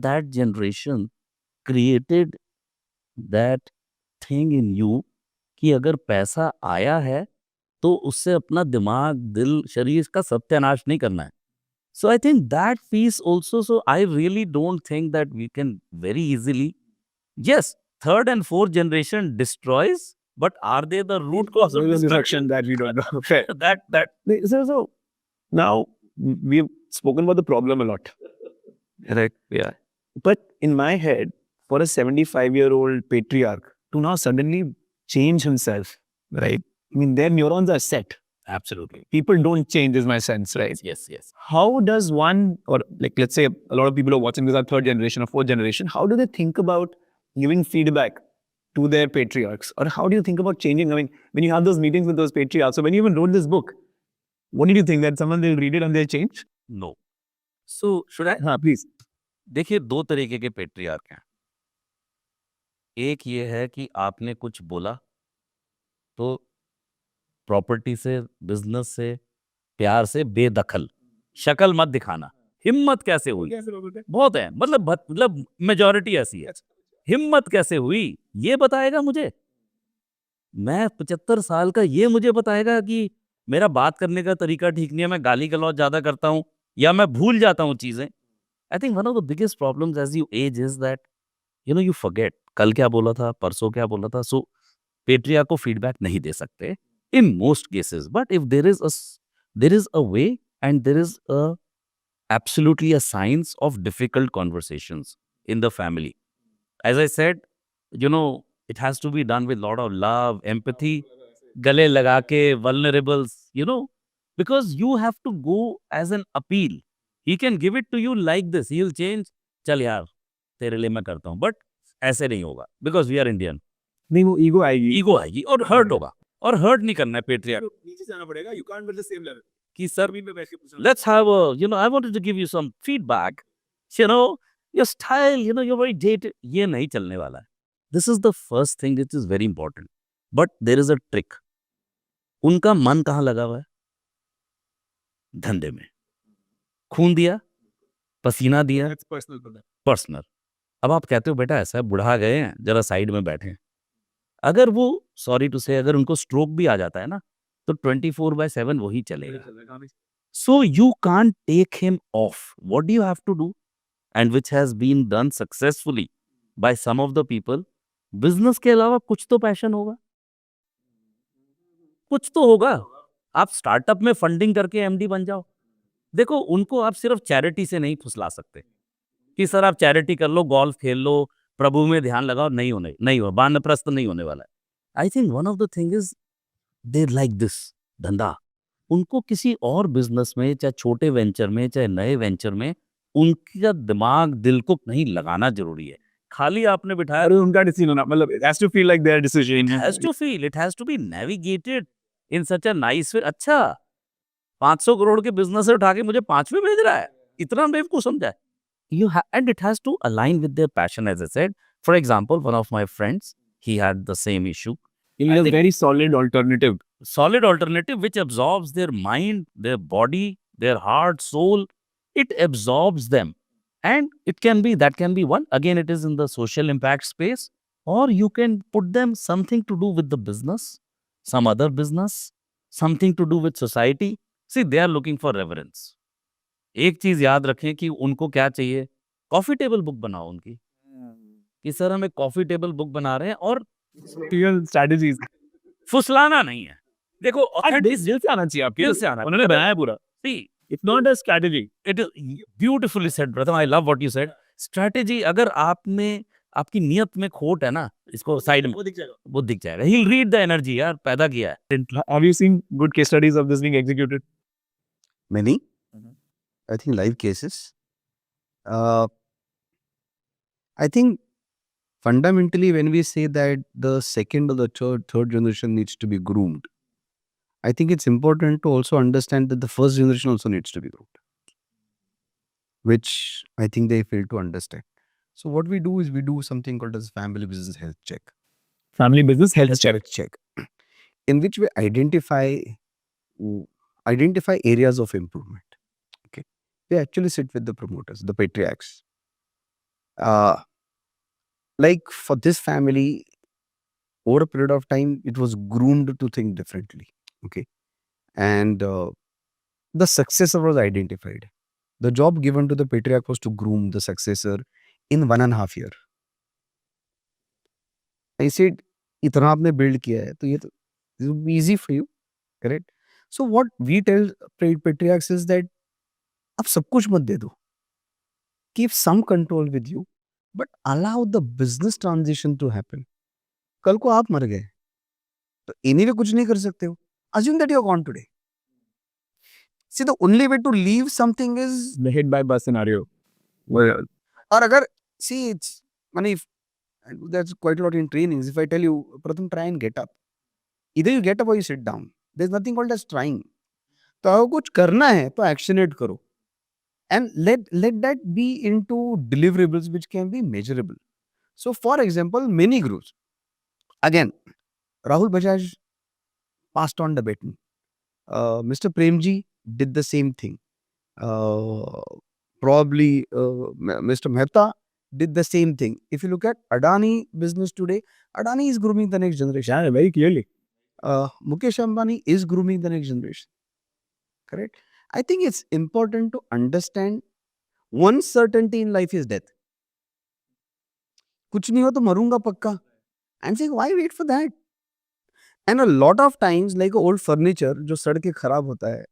that generation created that thing in you, कि अगर पैसा आया है तो उससे अपना दिमाग, दिल, शरीर का सत्यानाश नहीं करना है। So I think that piece also, so I really don't think that we can very easily, yes, third and fourth generation destroys, but are they the root cause of destruction? that we don't know. Fair. That So now we've spoken about the problem a lot. correct, yeah. But in my head, for a 75-year-old patriarch to now suddenly change himself, right? I mean, their neurons are set. Absolutely. People don't change, is my sense, right? Yes, yes. How does one, or like let's say a lot of people are watching this are third generation or fourth generation, how do they think about giving feedback to their patriarchs? Or how do you think about changing? I mean, when you have those meetings with those patriarchs, or when you even wrote this book, what did you think that someone will read it and they'll change? No. So should I? हाँ, please. देखिए, दो तरीके के patriarch हैं। एक ये है कि आपने कुछ बोला तो प्रॉपर्टी से, बिजनेस से, प्यार से बेदखल, शक्ल मत दिखाना। हिम्मत कैसे हुई? बहुत है, मतलब मेजॉरिटी ऐसी है। हिम्मत कैसे हुई ये बताएगा मुझे। मैं 75 साल का, ये मुझे बताएगा कि मेरा बात करने का तरीका ठीक नहीं है, मैं गाली गलौज ज्यादा करता हूँ, या मैं भूल जाता हूँ चीजें। I think one of the biggest problems as you age is that you forget कल क्या बोला था, परसों क्या बोला था। सो पेट्रियार्क को फीडबैक नहीं दे सकते in most cases, but if there is a way, and there is absolutely a science of difficult conversations in the family. As I said, it has to be done with lot of love, empathy, gale laga ke, vulnerables, because you have to go as an appeal. He can give it to you like this, he'll change, chal yaar tere liye main karta hu, but ऐसे नहीं होगा, because we are Indian. नहीं, वो ego आएगी। Ego आएगी और hurt होगा, और हर्ट नहीं करना है पेट्रियार्क। नीचे जाना पड़ेगा, you can't be at the same level. कि sir, let's have a, I wanted to give you some feedback, your style, you're very dated, ये नहीं चलने वाला है। This is the first thing which is very important, but there is a trick. उनका मन कहाँ लगा हुआ है? धंधे में। खून दिया, पसीना दिया, पर्सनल। अब आप कहते हो बेटा ऐसा है, बुढ़ा गए हैं, जरा साइड में बैठे। अगर वो, सॉरी टू से, अगर उनको स्ट्रोक भी आ जाता है ना, तो 24/7 वही चलेगा। So you can't take him off. What do you have to do, and which has been done successfully by some of the people, business के अलावा कुछ तो पैशन होगा, कुछ तो होगा। आप स्टार्टअप में फंडिंग करके एमडी बन जाओ। देखो, उनको आप सिर्फ चैरिटी से नहीं फुसला सकते कि सर आप चैरिटी कर लो, गोल्फ खेल लो, प्रभु में ध्यान लगाओ। नहीं हो, वानप्रस्थ नहीं होने वाला है। I think one of the thing is they like this धंधा। उनको किसी और बिजनेस में, चाहे छोटे वेंचर में, चाहे नए वेंचर में, उनका दिमाग दिल को नहीं लगाना जरूरी है, खाली आपने बिठाया अरे उनका डिसीजन होना मतलब it has to feel like their decision. has to feel, it has to be navigated in such a nice way. अच्छा 500 करोड़ के बिजनेस से उठा के मुझे 5वें भेज रहा है, इतना बेवकूफ समझा है. And it has to align with their passion, as I said. For example, one of my friends, he had the same issue. You need a very solid alternative. Solid alternative which absorbs their mind, their body, their heart, soul. It absorbs them. And it can be, that can be one. Again, it is in the social impact space. Or you can put them something to do with the business, some other business, something to do with society. See, they are looking for reverence. एक चीज याद रखें कि उनको क्या चाहिए, coffee table book बनाओ उनकी, कि सर हम एक कॉफी टेबल बुक बना रहे हैं और Real strategies. फुसलाना नहीं है. देखो दिल से आना चाहिए आपके. दिल से आना. उन्होंने बनाया पूरा. See, It's not a strategy. it is beautifully said, brother. I love what you said. Strategy, अगर आप में आपकी नियत में खोट है ना, इसको साइड में वो दिख जाएगा. He'll read the energy, यार पैदा किया है. Have you seen good case studies of this being executed? Many, I think, live cases. I think fundamentally when we say that the second or the third generation needs to be groomed, I think it's important to also understand that the first generation also needs to be groomed, which I think they fail to understand. So what we do is we do something called as family business health check. Family business health check. In which we identify areas of improvement. Okay, we actually sit with the promoters, the patriarchs. Like for this family, over a period of time, it was groomed to think differently. Okay, and the successor was identified. The job given to the patriarch was to groom the successor in 1.5 years. I said, इतना आपने build किया है, तो ये तो this will be easy for you, correct? So what we tell patriarchs is that आप सब कुछ मत दे दो. Keep some control with you, but allow the business transition to happen. कल को आप मर गए, तो anyway कुछ नहीं कर सकते हो. Assume that you are gone today. See, the only way to leave something is The hit by bus scenario. Well, और अगर see it's if I do that's quite a lot in trainings. If I tell you, Pratham, try and get up. Either you get up or you sit down. There's nothing called as trying. तो अगर कुछ करना है तो actionate करो. And let that be into deliverables which can be measurable. So for example, many groups. Again, Rahul Bajaj passed on the baton. Mr. Premji did the same thing. Probably Mr. Mehta did the same thing. If you look at Adani business today, Adani is grooming the next generation. yeah, very clearly. Mukesh Ambani is grooming the next generation. Correct? I think it's important to understand one certainty in life is death. कुछ नहीं हो तो मरूंगा पक्का. And say, why wait for that? And a lot of times, like old furniture, जो सड़ के खराब होता है,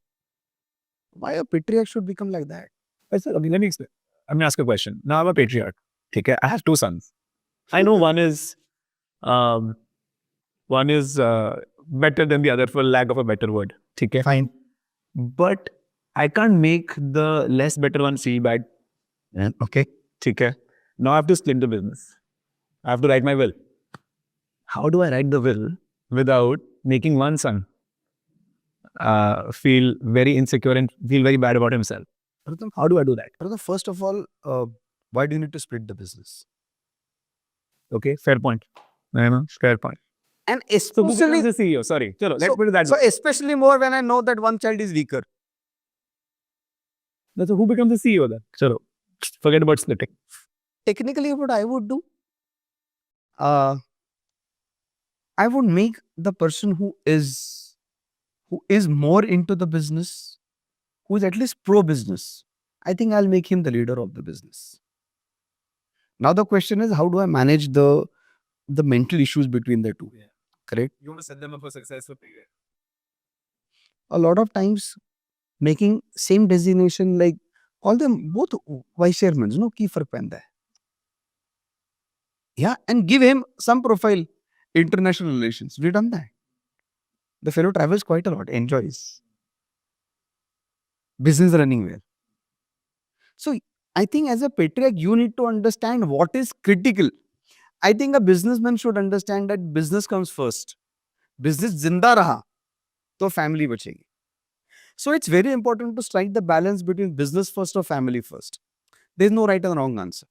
why a patriarch should become like that? Let me explain. I'm gonna ask a question. Now I'm a patriarch. Okay, I have 2 sons. I know one is better than the other, for lack of a better word. Okay, Fine. but I can't make the less better one feel bad. Okay. Okay, now I have to split the business. I have to write my will. How do I write the will without making one son feel very insecure and feel very bad about himself? Pratham, How do I do that? first of all, why do you need to split the business? Okay, fair point. I know, fair point. And So who especially, becomes the CEO? Sorry, chalo, let's so, put it that so way. especially more when I know that one child is weaker. So who becomes the CEO then? Chalo, forget about splitting. Technically, what I would do, I would make the person who is more into the business, who is at least pro business. I think I'll make him the leader of the business. Now the question is, how do I manage the mental issues between the two? Yeah. Correct. You want to set them up for success. A lot of times, making same designation, like call them both vice chairmen, no key फर्क पैंदा है. Yeah, and give him some profile, international relations. We've done that. The fellow travels quite a lot, enjoys. Business running well. So I think as a patriarch, you need to understand what is critical. I think a businessman should understand that business comes first. Business जिंदा रहा तो family बचेगी. So it's very important to strike the balance between business first or family first. There's no right and wrong answer.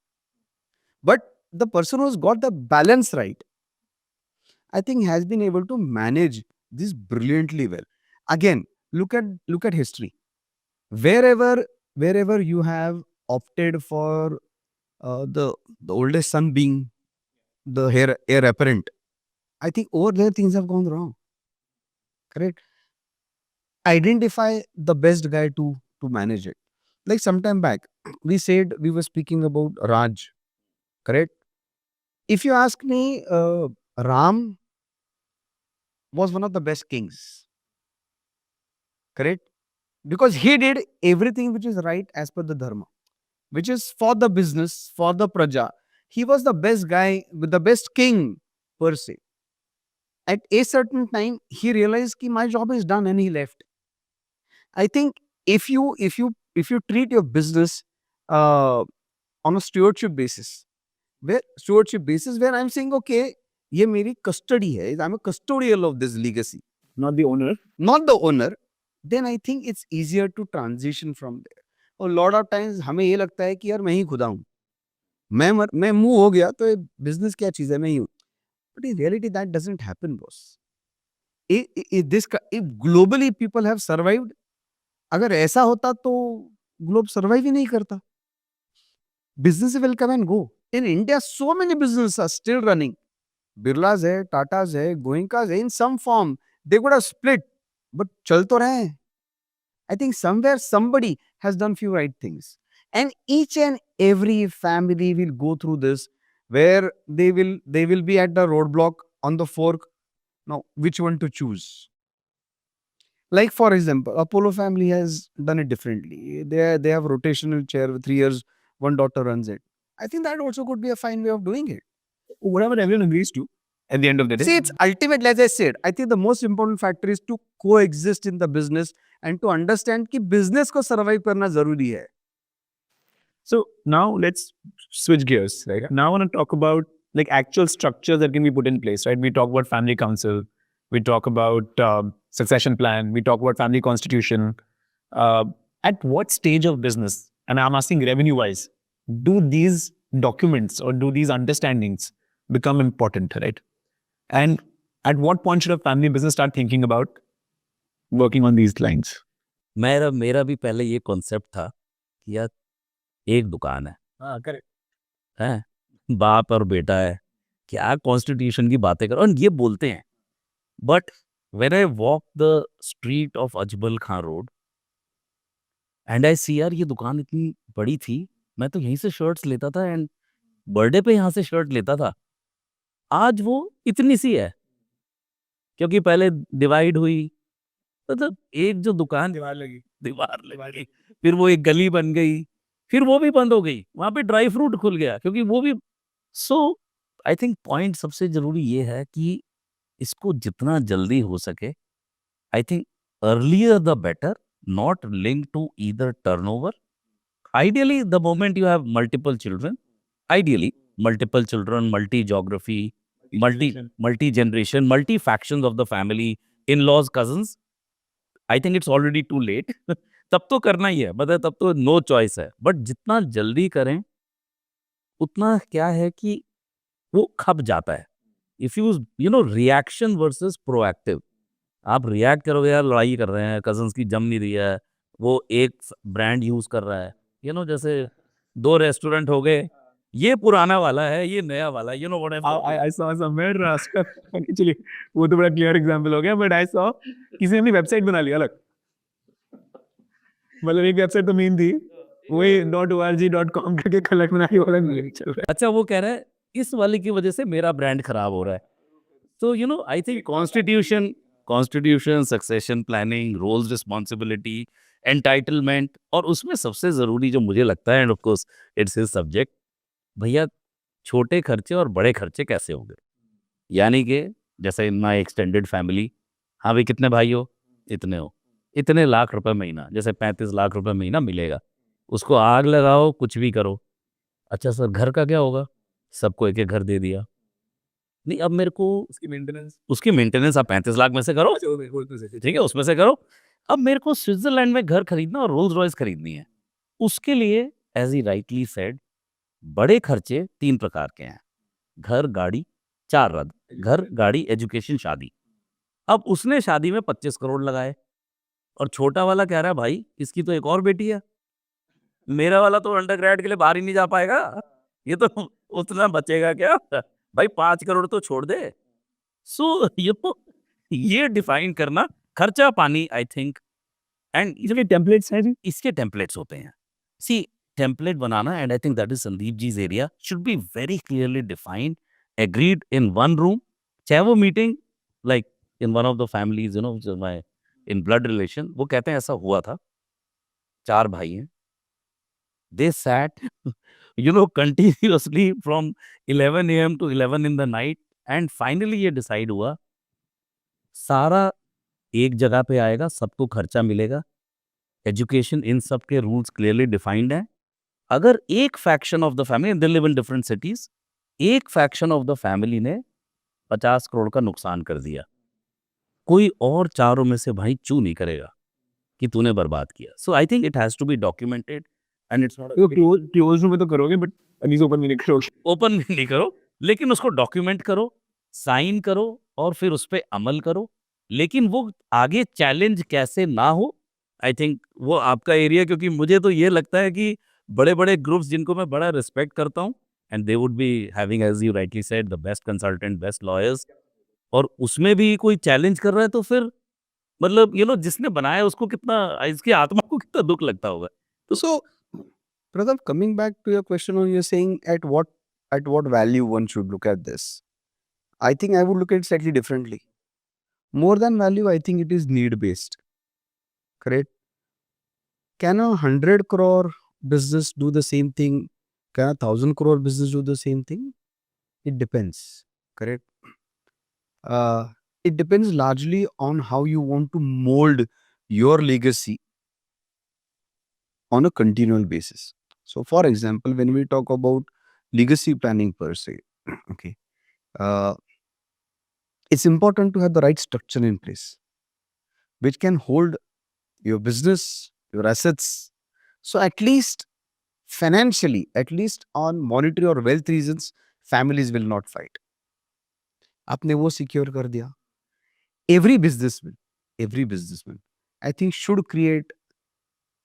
But the person who's got the balance right, I think has been able to manage this brilliantly well. Again, look at history. Wherever you have opted for the oldest son being the heir apparent, I think over there things have gone wrong. Correct. Identify the best guy to manage it. Like sometime back, we were speaking about Raj. Correct. If you ask me, Ram was one of the best kings. Correct. Because he did everything which is right as per the dharma, which is for the business, for the praja. He was the best guy, with the best king per se. At a certain time, he realized that my job is done and he left. I think if you treat your business on a stewardship basis, where I'm saying, okay, ये मेरी custody है, I'm a custodial of this legacy, Not the owner. not the owner, then I think it's easier to transition from there. और lot of times हमें ये लगता है कि यार मैं ही खुदा हूँ, मैं मूव हो गया तो बिजनेस क्या चीज है, मैं ही हूँ. But in reality that doesn't happen, boss. If globally people have survived, अगर ऐसा होता तो ग्लोब सर्वाइव ही नहीं करता. Business will come and go. In India, so many businesses are still running. Birlas है, Tatas है, Goenkas है, in some form. They could have split, but चल तो रहे हैं. I think somewhere somebody has done few right things. And each and every family will go through this, where they will be at the roadblock on the fork. Now, which one to choose? Like for example, Apollo family has done it differently. They have rotational chair, 3 years, one daughter runs it. I think that also could be a fine way of doing it. Whatever everyone agrees to at the end of the day. See, it's ultimately, as I said, I think the most important factor is to coexist in the business and to understand कि business को survive करना जरूरी है. So now let's switch gears. Right? Now I want to talk about like actual structures that can be put in place. Right? We talk about family council. We talk about succession plan. We talk about family constitution. At what stage of business, and I'm asking revenue-wise, do these documents or do these understandings become important, right? And at what point should a family business start thinking about working on these lines? मेरा भी पहले ये concept था कि यार एक दुकान है, Correct. हैं, बाप और बेटा है, क्या कॉन्स्टिट्यूशन की बातें करो, और ये बोलते हैं. But when I walk the street of Ajmal Khan road and I see, यार ये दुकान इतनी बड़ी थी, मैं तो यहीं से शर्ट्स लेता था एंड बर्थडे पे यहाँ से शर्ट लेता था. आज वो इतनी सी है क्योंकि पहले डिवाइड हुई, मतलब एक जो दुकान दीवार लगी, फिर वो एक गली बन गई, फिर वो भी बंद हो गई, वहां पे ड्राई फ्रूट खुल गया क्योंकि वो भी. सो आई थिंक पॉइंट सबसे जरूरी ये है कि इसको जितना जल्दी हो सके, I think earlier the better, not link to either turnover. Ideally, the moment you have multiple children, multi geography, multi generation, multi factions of the family, in-laws, cousins, I think it's already too late. तब तो करना ही है, मतलब तब तो no choice है. But जितना जल्दी करें उतना क्या है कि वो खप जाता है. If you reaction versus proactive. आप रिएक्ट करोगे, यार लड़ाई कर रहे हैं, कजन्स की जम नहीं रही है, वो एक ब्रांड यूज कर रहा है, जैसे 2 रेस्टोरेंट हो गए, ये पुराना वाला है, ये नया वाला है, I saw somewhere actually वो तो बड़ा क्लियर एग्जांपल हो गया, बट आई सॉ किसी ने अपनी वेबसाइट बना लिया अलग. मतलब एक वेबसाइट तो मेन थी, वही .org.com करके कलेक्ट बनाई वाला नहीं चल रहा है. अच्छा, वो कह रहा है इस वाले की वजह से मेरा ब्रांड खराब हो रहा है. तो I think constitution, succession planning, roles, responsibility, entitlement, और उसमें सबसे जरूरी जो मुझे लगता है, and of course it's his subject, भैया छोटे खर्चे और बड़े खर्चे कैसे होंगे. यानी कि जैसे इन माई एक्सटेंडेड फैमिली, हाँ भाई कितने भाई हो, इतने हो, इतने लाख रुपए महीना, जैसे 35 लाख रुपए महीना मिलेगा. उसको आग लगाओ, कुछ भी करो। अच्छा सर, घर का क्या होगा? सबको एक-एक घर दे दिया। नहीं, अब मेरे को उसकी मेंटेनेंस आप 35 लाख में से करो, ठीक है, उसमें से करो। अब मेरे को स्विट्ज़रलैंड में घर खरीदना और रोल्स-रॉयस खरीदनी है। उसके लिए एज़ ही राइटली सेड, बड़े खर्चे 3 प्रकार के हैं। घर, गाड़ी, 4 रद। घर, गाड़ी, एजुकेशन, शादी। अब उसने शादी में 25 करोड़ लगाए और छोटा वाला कह रहा है, भाई इसकी तो एक और बेटी है। मेरा वाला तो अंडरग्रेड के लिए बाहर ही नहीं जा पाएगा। ये तो उतना बचेगा क्या? भाई 5 करोड़ तो छोड़ दे। सो ये डिफाइन करना खर्चा पानी, आई थिंक। एंड इसके टेम्पलेट्स हैं जी, इसके टेम्पलेट्स होते हैं। सी, टेम्पलेट बनाना, and I think that is Sandeep जी's area, should be very clearly defined, agreed in one room. चाहे वो meeting like in one of the families, my in blood relation, वो कहते हैं ऐसा हुआ था। 4 भाई हैं। They sat, continuously from 11 AM to 11 in the night, and finally ये डिसाइड हुआ, सारा एक जगह पे आएगा, सबको खर्चा मिलेगा, एजुकेशन, इन सब के रूल्स क्लियरली डिफाइंड हैं। अगर एक faction of the family, they live in different cities, एक फैक्शन ऑफ द फैमिली ने 50 करोड़ का नुकसान कर दिया, कोई और चारों में से भाई चू नहीं करेगा कि तूने बर्बाद किया। So I think it has to be documented, and it's not close room में तो करोगे, बट न्यूज़ ओपन नहीं करोगे। ओपन भी नहीं करो, लेकिन उसको डॉक्यूमेंट करो, साइन करो और फिर उस पे अमल करो। लेकिन वो आगे चैलेंज कैसे ना हो, आई थिंक वो आपका एरिया, क्योंकि मुझे तो ये लगता है कि बड़े-बड़े ग्रुप्स जिनको मैं बड़ा रिस्पेक्ट करता हूँ, and they would be having, as you rightly said, the best consultant, best lawyers, और उसमें भी कोई चैलेंज कर रहा है तो फिर मतलब जिसने बनाया उसको कितना, इसकी आत्मा को कितना दुःख लगता होगा। तो So, Pradhan, coming back to your question, on you're saying at what value one should look at this. I think I would look at it slightly differently. More than value, I think it is need based. Correct? Can a 100 crore business do the same thing? Can a 1,000 crore business do the same thing? It depends. Correct? Uh, it depends largely on how you want to mold your legacy on a continual basis. So, for example, when we talk about legacy planning per se, okay, uh, it's important to have the right structure in place, which can hold your business, your assets. So, at least financially, at least on monetary or wealth reasons, families will not fight. आपने वो secure कर दिया. Every businessman, I think should create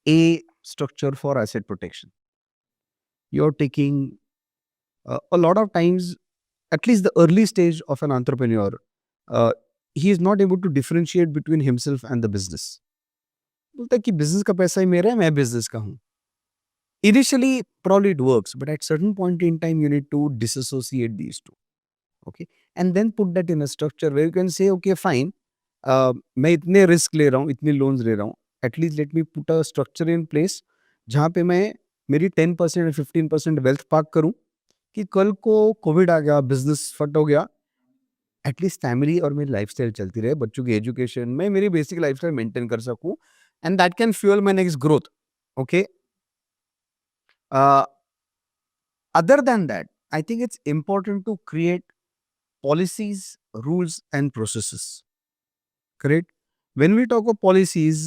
a structure for asset protection. You're taking a lot of times, at least the early stage of an entrepreneur, he is not able to differentiate between himself and the business. बोलता है कि business का पैसा ही मेरा है, मैं business का हूँ. Initially, probably it works, but at certain point in time, you need to disassociate these two. Okay, and then put that in a structure where you can say, okay, fine, मैं इतने risk ले रहा हूँ, इतने loans ले रहा हूँ. At least let me put a structure in place जहाँ पे मैं मेरी 10% या 15% wealth पार्क करूँ कि कल को कोविड आ गया, बिजनेस फट हो गया, एटलीस्ट फैमिली और मेरी लाइफस्टाइल चलती रहे, बच्चों की एजुकेशन में मेरी बेसिक लाइफस्टाइल मेंटेन कर सकूं, and that can fuel my next growth. Okay, other than that, I think it's important to create policies, rules, and processes. Correct? When we talk of policies,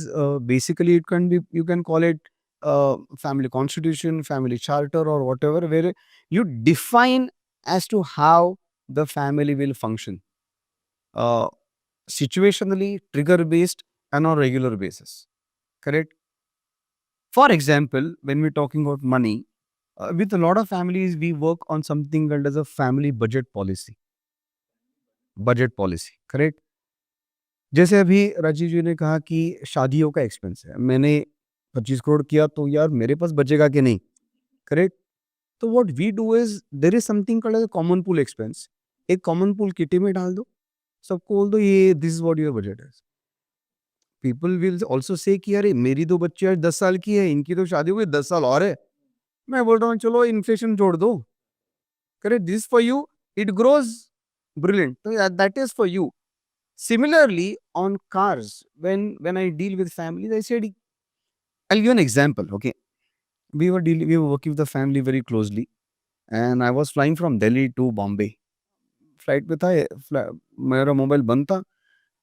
basically it can be, you can call it family constitution, family charter, or whatever, where you define as to how the family will function, situationally, trigger based, and on regular basis. Correct? For example, when we're talking about money, with a lot of families, we work on something called as a family budget policy. Correct? जैसे अभी राजीव जी ने कहा कि शादियों का expense है, मैंने 25 करोड़ किया तो यार मेरे पास बचेगा कि नहीं. करेक्ट? तो what we do is, there is something called as common pool expense. एक कॉमन पूल किटी में डाल दो, सबको बोल दो ये this is what your budget है. पीपल विल ऑल्सो से कि अरे मेरी 2 बच्ची आज 10 साल की है, इनकी तो शादी हुई 10 साल और है. मैं बोल रहा हूँ चलो इन्फ्लेशन जोड़ दो. Correct? This for you, it grows. Brilliant. So that is for you. Similarly, on cars, when I deal with families, I said, I'll give an example. Okay, we were working with the family very closely, and I was flying from Delhi to Bombay. Flight पे था, मेरा mobile बंद था,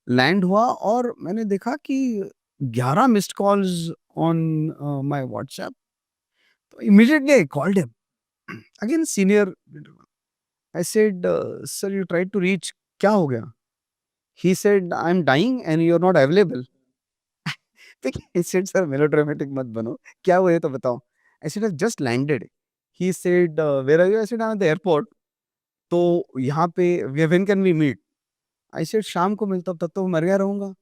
land हुआ और मैंने देखा कि 11 missed calls on my WhatsApp. तो immediately I called him again, senior. I said, sir you tried to reach, क्या हो गया? He said, I am dying and you are not available. He said, sir, melodramatic मत बनो. क्या हुआ है तो बताओ. I said, I just landed. He said, where are you? I said, I'm at the airport. तो यहाँ पे when can we meet? I said, शाम को मिलता हूँ, तब तो मर गया रहूँगा.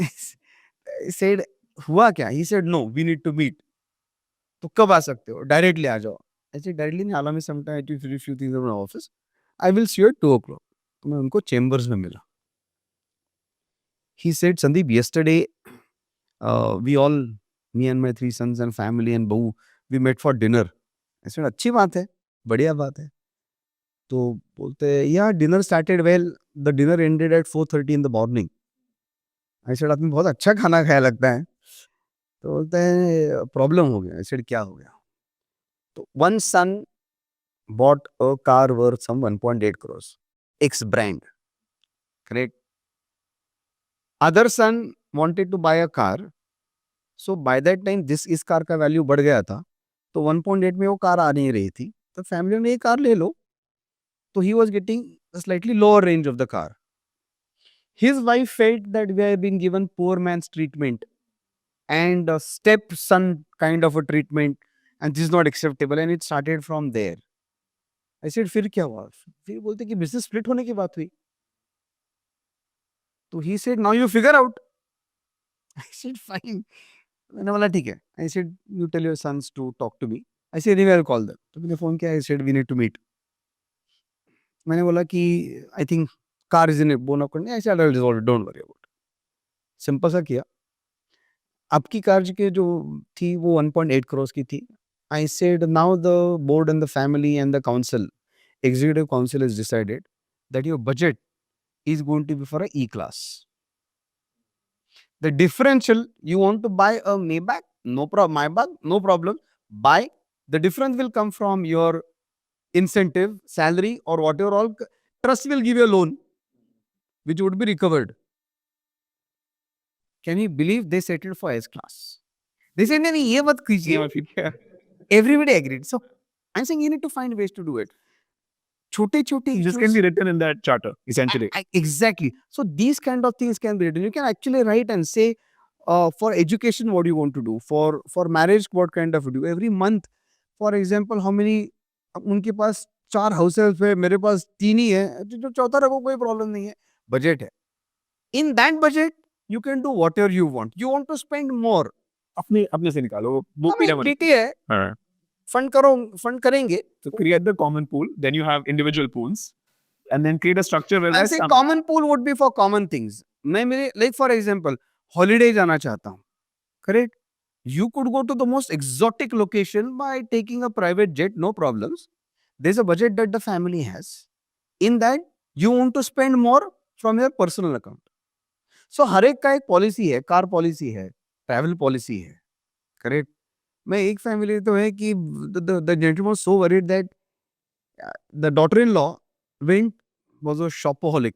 I said, हुआ क्या? He said, no, we need to meet. तो कब आ सकते हो? Directly आ जाओ. I said, directly नहीं, allow me some time to finish few things in my office. I will see you at 2 o'clock. तो मैं उनको चेम्बर्स में मिला. He said, Sandeep, yesterday we all, me and my 3 sons and family and Bahu, we met for dinner. I said, अच्छी बात है, बढ़िया बात है. तो बोलते हैं, yeah, dinner started well, the dinner ended at 4:30 in the morning. I said, आपने बहुत अच्छा खाना खाया लगता है. तो बोलते हैं, प्रॉब्लम हो गया. I said, क्या हो गया? तो one son bought a car worth some 1.8 crores, X brand, correct? Other son wanted to buy a car. So by that time इस कार का वैल्यू बढ़ गया था, तो 1.8 में वो कार आ नहीं रही थी, तो फैमिली ने ये कार ले लो. तो he was getting a slightly lower range of the car. His wife felt that we have been given poor man's treatment and a stepson kind of a treatment, and this is not acceptable, and it started from there. I said, फिर क्या हुआ? फिर बोलते कि business split होने की बात हुई. तो he said, now you figure out. I said, fine. मैंने बोला ठीक है. I said, you tell your sons to talk to me. I said, anyway, I'll call them. तो मैंने फोन किया. I said, we need to meet. मैंने बोला कि I think car is in a bone of contention. I said, I'll resolve it, don't worry about it. Simple सा किया. आपकी car की जो थी वो 1.8 crores की थी. I said, now the board and the family and the council, executive council has decided that your budget is going to be for a E-class. The differential, you want to buy a Maybach, no problem. Maybach, no problem. Buy. The difference will come from your incentive, salary, or whatever. All trust will give you a loan, which would be recovered. Can you believe they settled for S class? They said, नहीं ये मत कीजिए. Everybody agreed. So I'm saying you need to find ways to do it. छोटे-छोटे This can be written in that charter, essentially. Exactly. So these kind of things can be written. You can actually write and say, for education, what do you want to do? For marriage, what kind of do? Every month, for example, how many, उनके पास 4 houses है, मेरे पास 3 ही है, जो चौथा रखो कोई problem नहीं है. बजट है. In that budget, you can do whatever you want. You want to spend more. अपने से निकालो. वो हमें pyramid. पीटी है, Alright. फंड करेंगे. So create the common pool, then you have individual pools, and then create a structure where I there's say some- common pool would be for common things. मैं मेरे, like for example, holiday जाना चाहता हूँ, correct? You could go to the most exotic location by taking a private jet, no problems. There's a budget that the family has. In that, you want to spend more from your personal account. So हर एक का एक policy है, car policy है, travel policy है, correct? मैं एक family तो है कि the gentleman was so worried that the daughter-in-law was a shopaholic,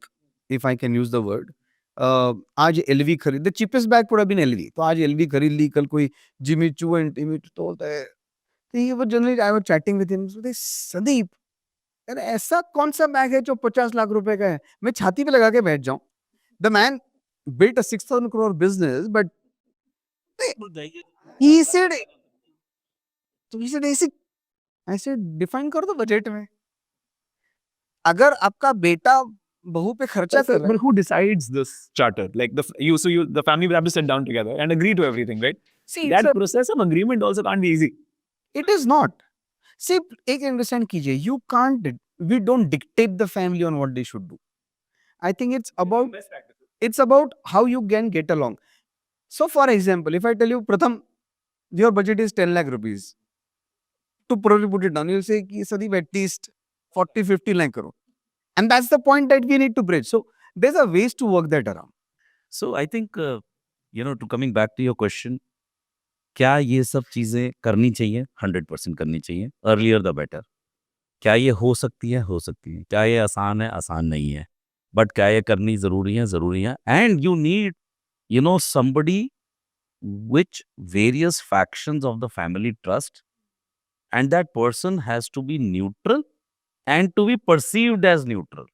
if I can use the word. आज LV खरीद, the cheapest bag would have been LV. तो आज LV खरीद ली, कल कोई Jimmy Choo and Timmy Choo तो बोलता है. तो ये वो generally I was chatting with him. So they, Sandeep, यार ऐसा कौन सा बैग है जो 50 लाख रुपए का है? मैं छाती पे लगा के बैठ जाऊं. The man built a 6,000 crore business, but he said, तो he said ऐसे, I said define कर दो बजट में. अगर आपका बेटा बहू पे खर्चा कर रहा है, But who decides this charter? Like the family will have to sit down together and agree to everything, right? see, That process of agreement also can't be easy. it is not. See, एक understand कीजिए, you can't, we don't dictate the family on what they should do. I think it's about how you can get along. So for example, if I tell you, Pratham, your budget is 10 lakh rupees. To probably put it down, you'll say, कि Sandeep, at least 40-50 lakh karo. And that's the point that we need to bridge. So there's a ways to work that around. So I think, to coming back to your question, क्या ये सब चीज़ें करनी चाहिए? 100% करनी चाहिए, earlier the better. क्या ये हो सकती है? हो सकती है। क्या ये आसान है? आसान नहीं है। बट क्या ये करनी ज़रूरी है? ज़रूरी है। And you need somebody which various factions of the family trust, and that person has to be neutral and to be perceived as neutral.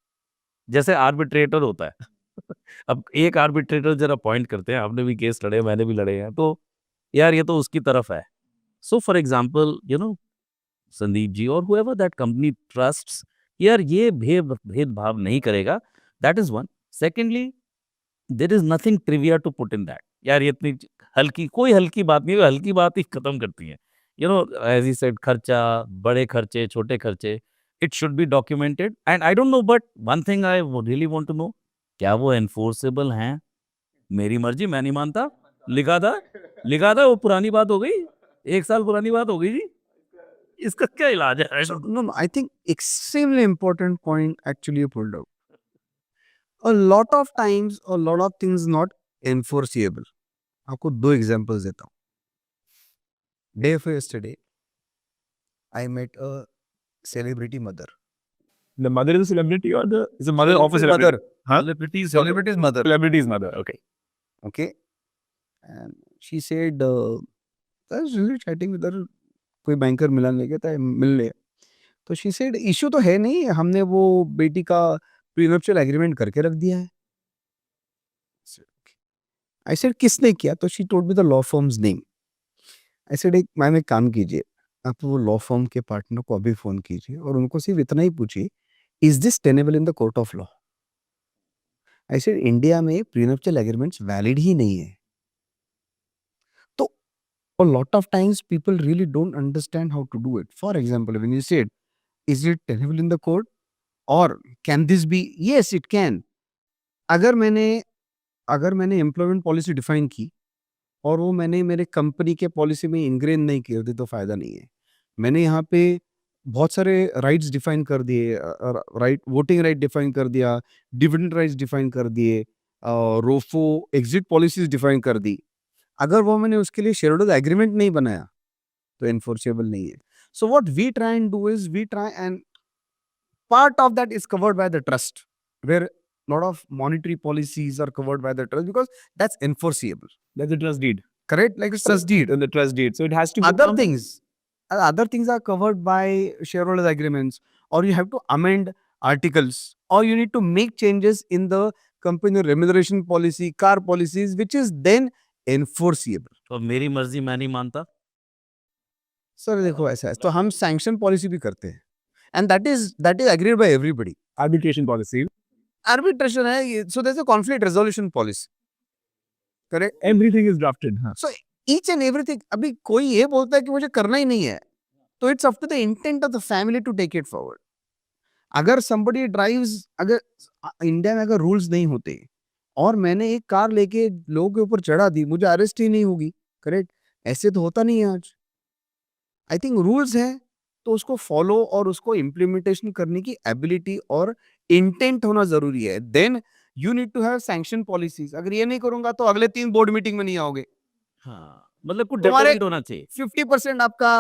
जैसे आर्बिट्रेटर होता है। अब एक आर्बिट्रेटर जरा अपॉइंट करते हैं, आपने भी केस लड़े, मैंने भी लड़े हैं, तो यार ये तो उसकी तरफ है। So for example Sandeep ji और whoever that company trusts, यार ये भेदभाव नहीं करेगा, that is one. Secondly, there is nothing trivia to put in that. यार ये इतनी कोई हल्की बात नहीं है, हल्की बात ही खत्म करती है। एज ही सेड, खर्चा, बड़े खर्चे, छोटे खर्चे, it should be documented. And I don't know, but one thing I really want to know, क्या वो एनफोर्सेबल हैं? मेरी मर्जी, मैं नहीं मानता। लिखा था, वो पुरानी बात हो गई, 1 साल पुरानी बात हो गई जी। इसका क्या इलाज है? So, no, I think extremely important point actually you pulled out. A lot of times, a lot of things not enforceable. आपको 2 examples देता हूँ. Day before yesterday, I met a celebrity mother. The mother is a celebrity or is the mother of a celebrity? Huh? Celebrity's mother. Celebrity's mother. Okay. Okay. And she said, I was really chatting with her. कोई banker मिलन ले गया था, मिल ले. तो she said, issue तो है नहीं, हमने वो बेटी का प्रीनuptial एग्रीमेंट करके रख दिया है. I said, किसने किया? तो she told me the law firm's name. I said, ma'am एक काम कीजिए, आप वो लॉ फर्म के पार्टनर को अभी फोन कीजिए और उनको सिर्फ इतना ही पूछिए, is this tenable in the court of law? I said India में प्रीनuptial एग्रीमेंट्स वैलिड ही नहीं है. तो a lot of times people really don't understand how to do it. For example, when you said, is it tenable in the court or can this be? Yes, it can. अगर मैंने employment policy define की और वो मैंने मेरे company के policy में इंग्रेन नहीं कर दी तो फायदा नहीं है. मैंने यहाँ पे बहुत सारे राइट्स डिफाइन कर दिए, राइट, वोटिंग राइट डिफाइन कर दिया, डिविडेंड राइट्स डिफाइन कर दिए, रोफो एग्जिट पॉलिसीज डिफाइन कर दी. अगर वो मैंने उसके लिए शेयर होल्डर एग्रीमेंट नहीं बनाया तो एनफोर्सेबल नहीं है. So what we try and do is we try and part of that is covered by the trust, where lot of monetary policies are covered by the trust because that's enforceable. That's a trust deed. Correct? Like a trust deed. And the trust deed. So it has to be Other things are covered by shareholders agreements, or you have to amend articles, or you need to make changes in the company remuneration policy, car policies, which is then enforceable. तो मेरी मर्जी मैं नहीं मानता। Sir देखो ऐसा है, तो हम सैंक्शन पॉलिसी भी करते हैं, and that is agreed by everybody. arbitration policy. Arbitration है, so there's a conflict resolution policy. Correct? Everything is drafted. Huh? So each and everything. अभी कोई ये बोलता है कि मुझे करना ही नहीं है, तो it's up to the intent of the family to take it forward. अगर somebody drives, अगर इंडिया में अगर रूल्स नहीं होते और मैंने एक कार लेके लोगों के ऊपर चढ़ा दी, मुझे अरेस्ट ही नहीं होगी. करेक्ट? ऐसे तो होता नहीं है आज. आई थिंक रूल्स हैं तो उसको फॉलो और उसको इम्प्लीमेंटेशन करने की एबिलिटी और इंटेंट होना जरूरी है. Then you need to have sanction policies. अगर ये नहीं करूंगा तो अगले 3 बोर्ड मीटिंग में नहीं आओगे. हाँ, मतलब कुछ तुम्हारे डेटरेंट होना चाहिए. 50% आपका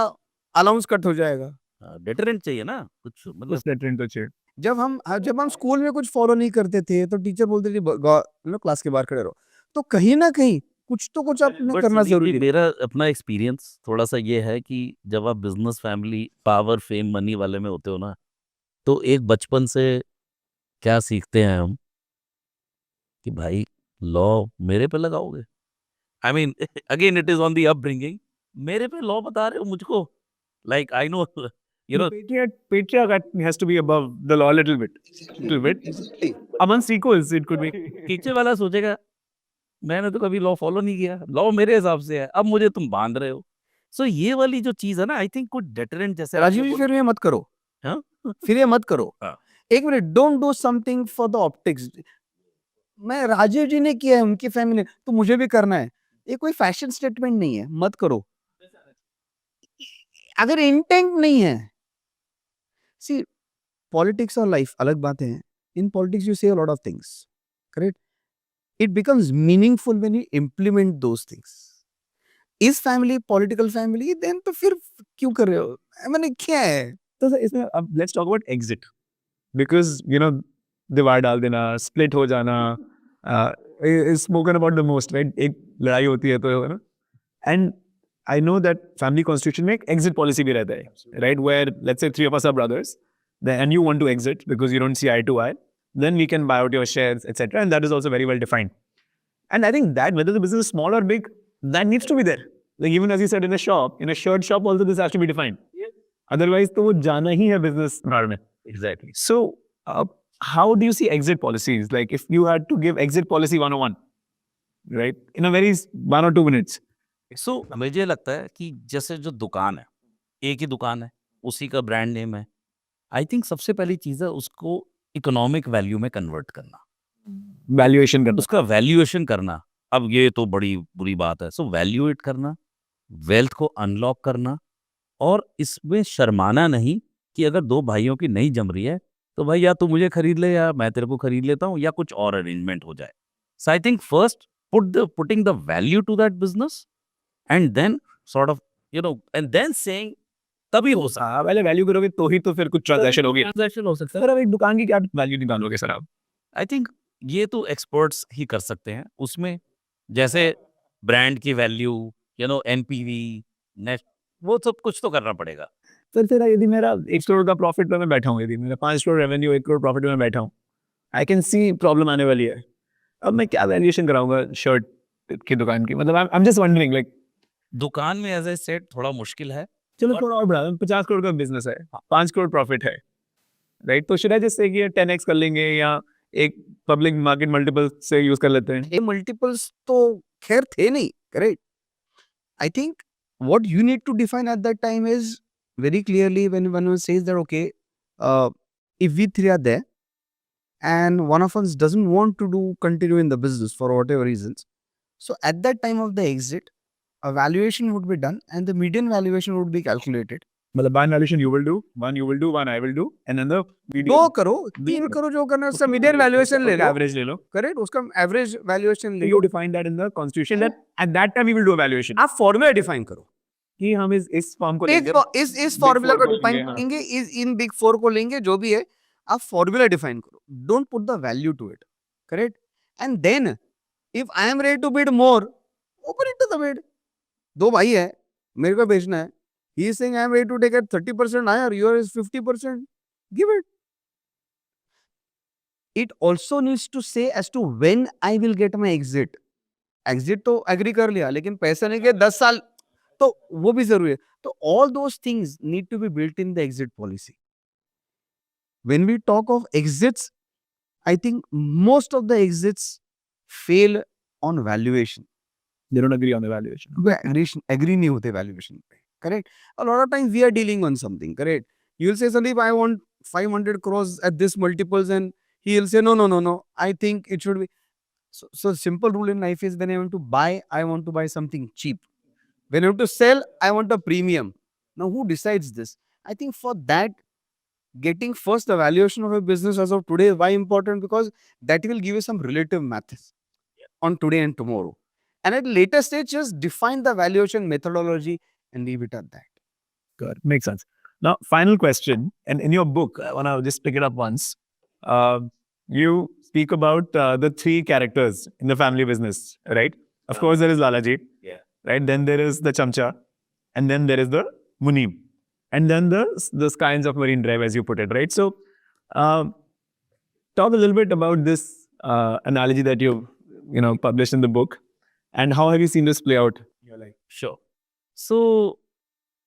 अलाउंस कट हो जाएगा. डेटरेंट चाहिए ना कुछ, मतलब What's that trend to check? जब हम स्कूल में कुछ फॉलो नहीं करते थे तो टीचर बोलते थे क्लास के बाहर खड़े रहो. तो कहीं ना कहीं कुछ तो कुछ आपने But करना संदीप जी, जरूरी है. मेरा अपना एक्सपीरियंस थोड़ा सा ये है कि जब आप business, family, power, fame, money वाले में होते हो ना, तो एक बचपन से क्या सीखते हैं हम कि भाई लॉ मेरे पे लगाओगे. I mean again it is on the upbringing. मेरे पे लॉ बता रहे हो मुझको. Like I know Patriarch has to be above the law a little bit. Little bit. Amongst equals, it could be. पीछे वाला सोचेगा मैंने तो कभी लॉ फॉलो नहीं किया, लॉ मेरे हिसाब से है, अब मुझे तुम बांध रहे हो. सो ये वाली जो चीज है ना, आई थिंक कुछ डेटरेंट जैसे राजीव जी फिर ये मत करो. हाँ? फिर ये मत करो. हाँ. एक minute, don't do something for the optics. मैं राजीव जी ने किया है, उनकी फैमिली ने, तो मुझे भी करना है. ये कोई फैशन स्टेटमेंट नहीं है, मत करो. अगर इंटेंट नहीं है, सी पॉलिटिक्स और लाइफ अलग बातें हैं. इन पॉलिटिक्स यू से a lot of things. Correct? It becomes meaningful when you implement those things. इस फैमिली पॉलिटिकल फैमिली देन तो फिर क्यों कर रहे हो? मैंने क्या है? तो सर इसमें अब let's talk about exit because दीवार डाल देना, स्प्लिट हो जाना is spoken about the most, right? एक लड़ाई होती है तो है ना, and I know that family constitution में एक एग्जिट पॉलिसी भी रहता है, right? Where let's say 3 of us are brothers and you want to exit because you don't see eye to eye, then we can buy out your shares, etc., and that is also very well defined. And I think that whether the business is small or big, that needs to be there. Like even as you said, in a shop, in a shirt shop also this has to be defined. Otherwise तो वो जाना ही है business बाहर में. Exactly. So how do you see exit policies? Like if you had to give exit policy 101, right, in a very 1 or 2 minutes. सो मुझे लगता है कि जैसे जो दुकान है, एक ही दुकान है, उसी का ब्रांड नेम है। आई थिंक सबसे पहली चीज़ है उसको इकोनॉमिक वैल्यू में कन्वर्ट करना, Valuation करना. उसका वैल्यूएशन करना। अब ये तो बड़ी बुरी बात है। सो वैल्यूएट करना, वेल्थ को अनलॉक करना, और इसमें शर्माना नहीं कि अगर 2 भाइयों की नहीं जम रही है, तो भाई या तू मुझे खरीद ले या मैं तेरे को खरीद लेता हूँ या कुछ और अरेंजमेंट हो जाए। So I think first putting the value to that business and then sort of and then saying तभी हो सकता हाँ, पहले वैल्यू करोगे तो ही तो फिर कुछ ट्रांजैक्शन होगी. ट्रांजैक्शन हो सकता है। सर अब एक दुकान की क्या वैल्यू निकालोगे सर आप? आई थिंक ये तो एक्सपर्ट्स ही कर सकते हैं उसमें, जैसे ब्रांड की वैल्यू, एनपीवी, नेट, वो सब कुछ तो करना पड़ेगा। सर तेरा यदि मेरा 1 करोड़ का प्रॉफिट पे मैं बैठा हूँ, यदि मेरा 5 करोड़ रेवेन्यू 1 करोड़ प्रॉफिट पे मैं बैठा हूँ, आई कैन सी प्रॉब्लम आने वाली है. अब मैं क्या वैल्यूएशन कराऊंगा शर्ट की दुकान की? मतलब I am just wondering like दुकान में एज ए सेट थोड़ा मुश्किल है। चलो थोड़ा और बढ़ा, 50 करोड़ का बिजनेस है, 5 करोड़ प्रॉफिट है, राइट? तो शुड आई जस्ट से कि 10x कर लेंगे या एक पब्लिक मार्केट मल्टीपल से यूज कर लेते हैं? ये मल्टीपल्स तो खैर थे नहीं, correct? I think what you need to define at that time is very clearly when one says that okay, if we three are there and one of us doesn't want to continue in the business for whatever reasons, so at that time of the exit, a valuation would be done and the median valuation would be calculated. मतलब one valuation you will do, one you will do, one I will do, and then the दो करो, तीन करो, जो करना है उसका median valuation ले लो, एवरेज ले लो. करेक्ट? उसका एवरेज वैल्यूएशन ले You low, define that in the constitution that at that time we will do evaluation. आप फॉर्मूला डिफाइन करो, कि हम इस फॉर्म को लेंगे, इस फॉर्मूला Four को को डिफाइन लेंगे, हाँ. करेंगे, इन बिग 4 को लेंगे, जो भी है आप फॉर्मूला डिफाइन करो, don't put the value to it, correct? And then if I am ready to bid more, open it to the bid. दो भाई है, मेरे को बेचना है, he is saying I am ready to take at 30% higher, your is 50%, give it. It also needs to say as to when I will get my exit. Exit तो agree कर लिया, लेकिन पैसा नहीं के 10 साल, तो वो भी जरूरी है. तो all those things need to be built in the exit policy. When we talk of exits, I think most of the exits fail on valuation. they don't agree on the valuation. Way agree नहीं होते valuation पे, correct? A lot of times we are dealing on something, correct? You will say, Sandeep, I want 500 crores at this multiples, and he will say, no, I think it should be. So simple rule in life is when I want to buy, I want to buy something cheap. When I want to sell, I want a premium. Now, who decides this? I think for that, getting first the valuation of a business as of today is why important, because that will give you some relative math on today and tomorrow. And at later stage, just define the valuation methodology and leave it at that. Good, makes sense. Now, final question, and in your book, I want to just pick it up once. You speak about the 3 characters in the family business, right? Of course, there is Lalaji, Yeah. right? Then there is the Chamcha, and then there is the Munim, and then the Skynes of Marine Drive, as you put it, right? So, talk a little bit about this analogy that you've published in the book, and how have you seen this play out in your life? Sure. So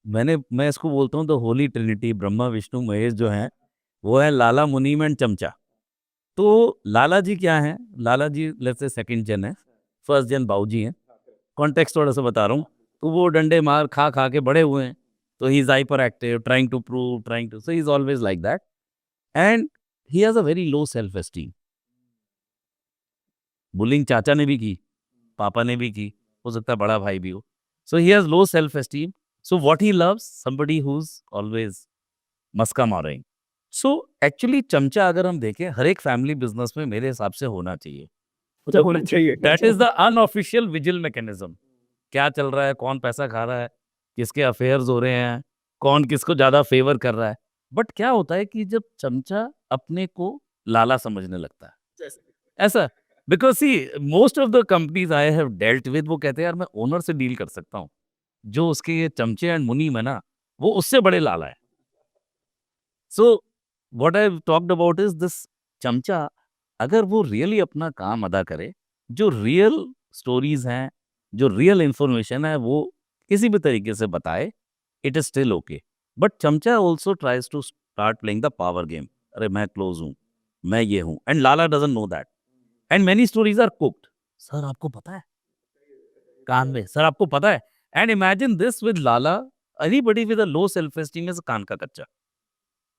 मैं इसको बोलता हूँ the holy trinity, Brahma Vishnu Mahesh जो हैं वो है लाला, मुनीम and चमचा। तो लाला जी क्या हैं? लाला जी लेट्स से सेकंड जन है, फर्स्ट जन बाबूजी हैं। कॉन्टेक्स्ट थोड़ा सा बता रहा हूँ। तो वो डंडे मार खा खा के बड़े हुए हैं, तो he is hyper active, trying to prove, so he is always like that, and he has a very low self esteem. Bullying चाचा ने भी की, पापा ने भी की, हो सकता है बड़ा भाई भी हो। So he has low self esteem. So what he loves, somebody who is always मस्का मारिंग। सो एक्चुअली चमचा अगर हम देखें हर एक फैमिली बिजनेस में मेरे हिसाब से होना चाहिए। होना चाहिए। That is the unofficial vigil mechanism. क्या चल रहा है, कौन पैसा खा रहा है, किसके अफेयर्स हो रहे हैं, कौन किसको ज़्यादा फेवर कर रहा है। बट क्या होता है कि जब चमचा अपने को लाला समझने लगता है, ऐसा because C most of the companies I have dealt with, वो कहते हैं यार मैं ओनर से डील कर सकता हूँ। जो उसके ये चमचे एंड मुनीम है ना, वो उससे बड़े लाला है। So what I have talked about is this चमचा, अगर वो रियली अपना काम अदा करे, जो रियल स्टोरीज़ हैं, जो रियल इन्फॉर्मेशन है वो किसी भी तरीके से बताए, it is still okay. But चमचा also tries to start playing the power game. अरे मैं क्लोज़ हूँ, मैं ये हूँ, and Lala doesn't know that. And many stories are cooked. Sir आपको पता है? कान में, सर आपको पता है? And imagine this with Lala, anybody with a low self esteem is कान का कच्चा।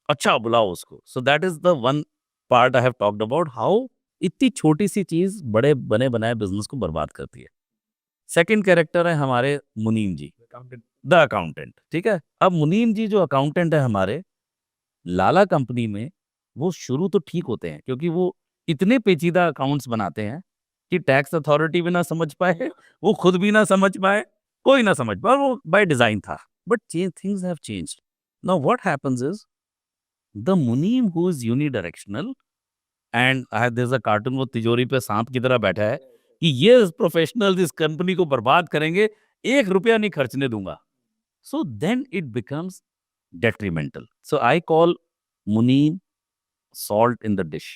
अच्छा बुलाओ उसको। So that is the one part I have talked about, how इतनी छोटी-सी चीज़ बड़े बने-बनाए बिज़नेस को बर्बाद करती है। सेकंड कैरेक्टर है हमारे मुनीम जी, द अकाउंटेंट, ठीक है? अब मुनीम जी जो अकाउंटेंट है हमारे, लाला कंपनी में, वो शुरू तो ठीक होते हैं क्योंकि वो इतने पेचीदा अकाउंट्स बनाते हैं कि टैक्स अथॉरिटी भी ना समझ पाए, वो खुद भी ना समझ पाए, कोई ना समझ पाए, वो बाय डिज़ाइन था। But things have changed. Now what happens is the munim who is unidirectional, and there is a cartoon, वो तिजोरी पे सांप की तरह बैठा है कि ये प्रोफेशनल्स इस कंपनी को बर्बाद करेंगे, ₹1 नहीं खर्चने दूँगा। So then it becomes detrimental. So I call Muneem salt in the dish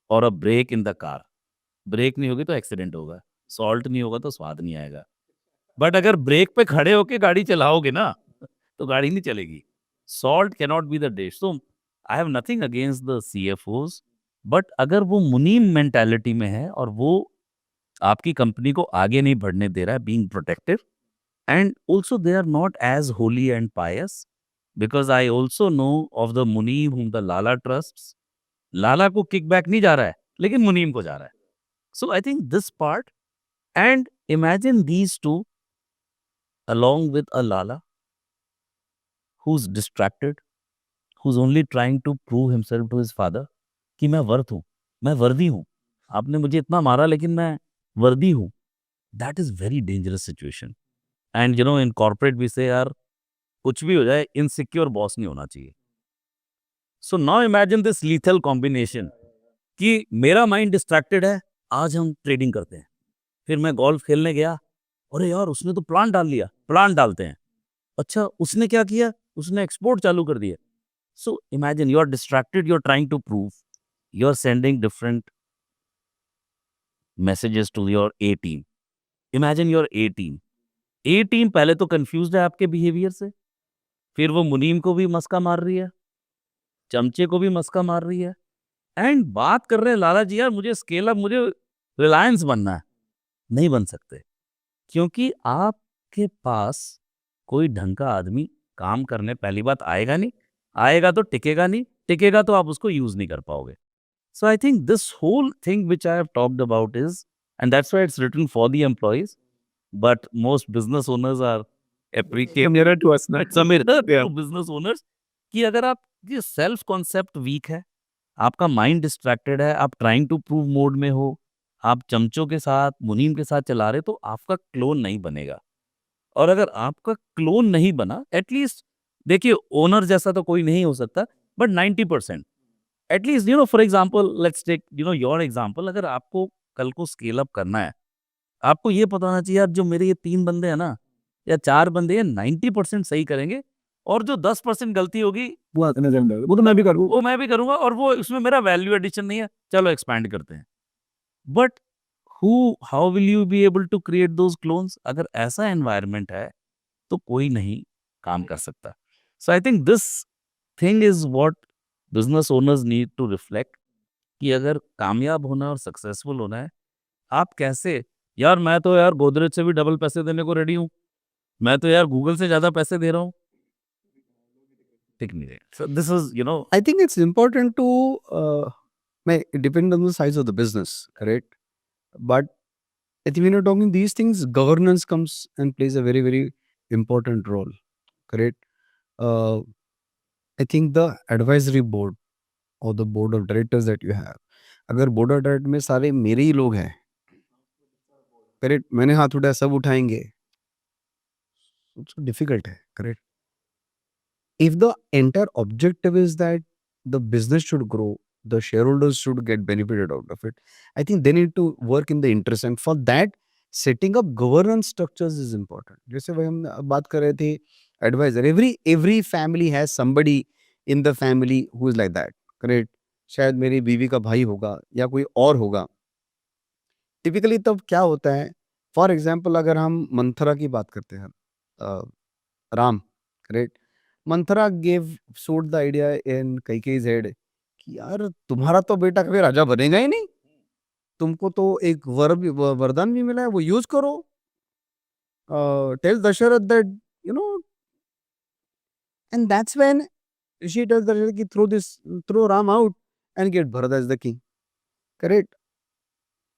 or a brake in the car. Brake नहीं होगी तो एक्सीडेंट होगा, सॉल्ट नहीं होगा तो स्वाद नहीं आएगा। बट अगर ब्रेक पे खड़े होके गाड़ी चलाओगे ना, तो गाड़ी नहीं चलेगी। Salt cannot be the dish. So I have nothing against the CFOs, but अगर वो मुनीम मेंटालिटी में है और वो आपकी कंपनी को आगे नहीं बढ़ने दे रहा है, being protective, and also they are not as holy and pious, because I also know of the Muneem whom the Lala trusts. Lala को kickback नहीं जा रहा है, लेकिन मुनीम को जा रहा है। So I think this part, and imagine these two along with a Lala who's distracted, who's only trying to prove himself to his father कि मैं वर्थ हूँ, मैं वर्दी हूँ। आपने मुझे इतना मारा लेकिन मैं वर्दी हूँ। That is very dangerous situation. And you know in corporate we say यार कुछ भी हो जाए, इनसिक्योर बॉस नहीं होना चाहिए। So now imagine this lethal combination कि मेरा माइंड डिस्ट्रैक्टेड है, आज हम ट्रेडिंग करते हैं। फिर मैं गोल्फ खेलने गया, अरे यार उसने तो प्लांट डाल लिया, प्लांट डालते हैं। अच्छा उसने क्या किया, उसने एक्सपोर्ट चालू कर दिया। So imagine you are distracted, you are trying to prove, you are sending different messages to your A team. Imagine your A team, A team पहले तो कंफ्यूज्ड है आपके बिहेवियर से, फिर वो मुनीम को भी मस्का मार रही है, चमचे को भी मस्का मार रही है, एंड बात कर रहे हैं लाला जी यार मुझे स्केल अप, मुझे रिलायंस बनना है। नहीं बन सकते, क्योंकि आपके पास कोई ढंग का आदमी काम करने पहली बात आएगा नहीं, आएगा तो टिकेगा नहीं, टिकेगा तो आप उसको यूज नहीं कर पाओगे। So I think this whole thing which I have talked about is, and that's why it's written for the employees, but most business owners are Mirror to us, not business owners, कि अगर आप ये self concept week है, आपका mind distracted है, आप trying to prove mode में हो, आप चमचों के साथ मुनीम के साथ चला रहे, तो आपका क्लोन नहीं बनेगा। और अगर आपका क्लोन नहीं बना, एटलीस्ट देखिए ओनर जैसा तो कोई नहीं हो सकता, but 90% at least you know, for example let's take you know your example, अगर आपको कल को स्केल अप करना है, आपको ये पता होना चाहिए यार जो मेरे ये 3 बंदे हैं ना, या 4 बंदे हैं, 90% सही करेंगे, और जो 10% गलती होगी वो तो मैं भी करूँ। वो मैं भी करूंगा, और वो उसमें मेरा वैल्यू एडिशन नहीं है, चलो एक्सपैंड करते हैं। But how will you be able to create those clones? अगर ऐसा एनवायरनमेंट है तो कोई नहीं काम कर सकता। So I think this thing is what business owners need to reflect, कि अगर कामयाब होना और सक्सेसफुल होना है, आप कैसे, यार मैं तो यार गोदरेज से भी डबल पैसे देने को रेडी हूँ, मैं तो यार गूगल से ज्यादा पैसे दे रहा हूँ, ठीक नहीं है। So this is you know I think it's important to it depends on the size of the business, correct? But I think when you're talking these things, governance comes and plays a very, very important role, correct? Uh, I think the advisory board or the board of directors that you have, अगर board of directors में सारे मेरे ही लोग हैं, correct, मैंने हाथ उठाया सब उठाएंगे, difficult है, correct? If the entire objective is that the business should grow, the shareholders should get benefited out of it, I think they need to work in the interest, and for that setting up governance structures is important. जैसे वही हम बात कर रहे थे advisor, every family has somebody in the family who is like that, correct? शायद मेरी बीवी का भाई होगा या कोई और होगा. टिपिकली तब क्या होता है, फॉर एग्जाम्पल अगर हम मंथरा की बात करते हैं, राम, करेक्ट? मंथरा गेव सोड द आइडिया इन कैकेयी's हेड कि यार तुम्हारा तो बेटा कभी राजा बनेगा ही नहीं, तुमको तो एक वरदान भी मिला है, वो यूज करो. Tell Dasharath that you know, and that's when she tells Dasharath कि throw Ram out and get Bharat as the king, correct?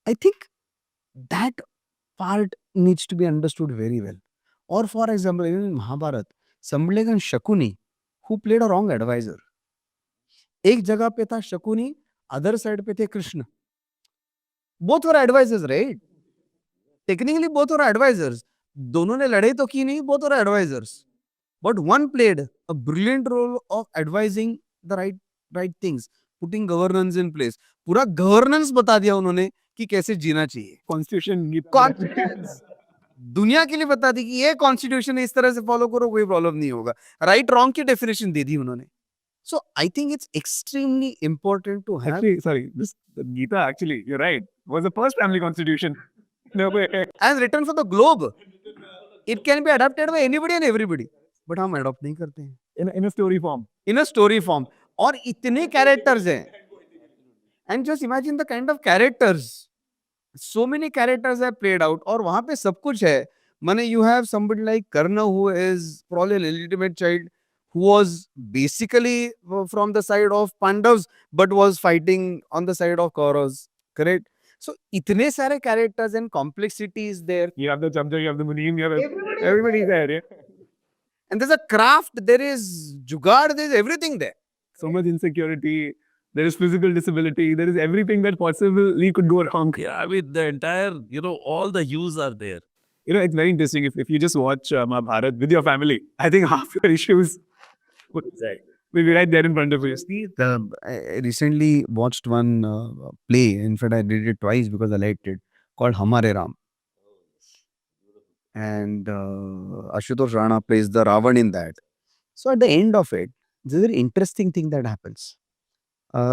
I think that part needs to be understood very well. Or for example, even in Mahabharat, somebody like Shakuni who played a wrong advisor. एक जगह पे था Shakuni, other side पे थे Krishna. Both were advisors, right? Technically both were advisors. दोनों ने लड़ाई तो की नहीं, both were advisors. But one played a brilliant role of advising the right things, putting governance in place. पूरा governance बता दिया उन्होंने कि कैसे जीना चाहिए. Constitution. दुनिया के लिए बता दी कि ये कॉन्स्टिट्यूशन इस तरह से फॉलो करो, कोई प्रॉब्लम नहीं होगा. राइट रॉन्ग की डेफिनेशन दे दी उन्होंने. So I think it's extremely important to have. Actually, sorry, this the Gita, actually, you're right, was the first family constitution. No way. And written for the globe. It can be adopted by anybody and everybody, but हम adopt नहीं करते हैं In a story form. In a story form. और इतने characters हैं, and just imagine the kind of characters, so many characters are played out, और वहां पे सब कुछ है. माने you have somebody like Karna who is probably an illegitimate child who was basically from the side of Pandavas but was fighting on the side of Kauravas, correct? So इतने सारे characters and complexity is there, You have the Chamcha, you have the Munim, you have everybody's there, yeah. and there's a craft, there is jugaad, there is everything there. So much insecurity, there is physical disability, there is everything that possibly could go wrong. Yeah, I mean, the entire, all the hues are there. It's very interesting if you just watch Mahabharat with your family. I think half your issues will be right there in front of you. I recently watched one play. In fact, I did it twice because I liked it, called Hamare Ram. And Ashutosh Rana plays the Ravan in that. So at the end of it, there's a very interesting thing that happens.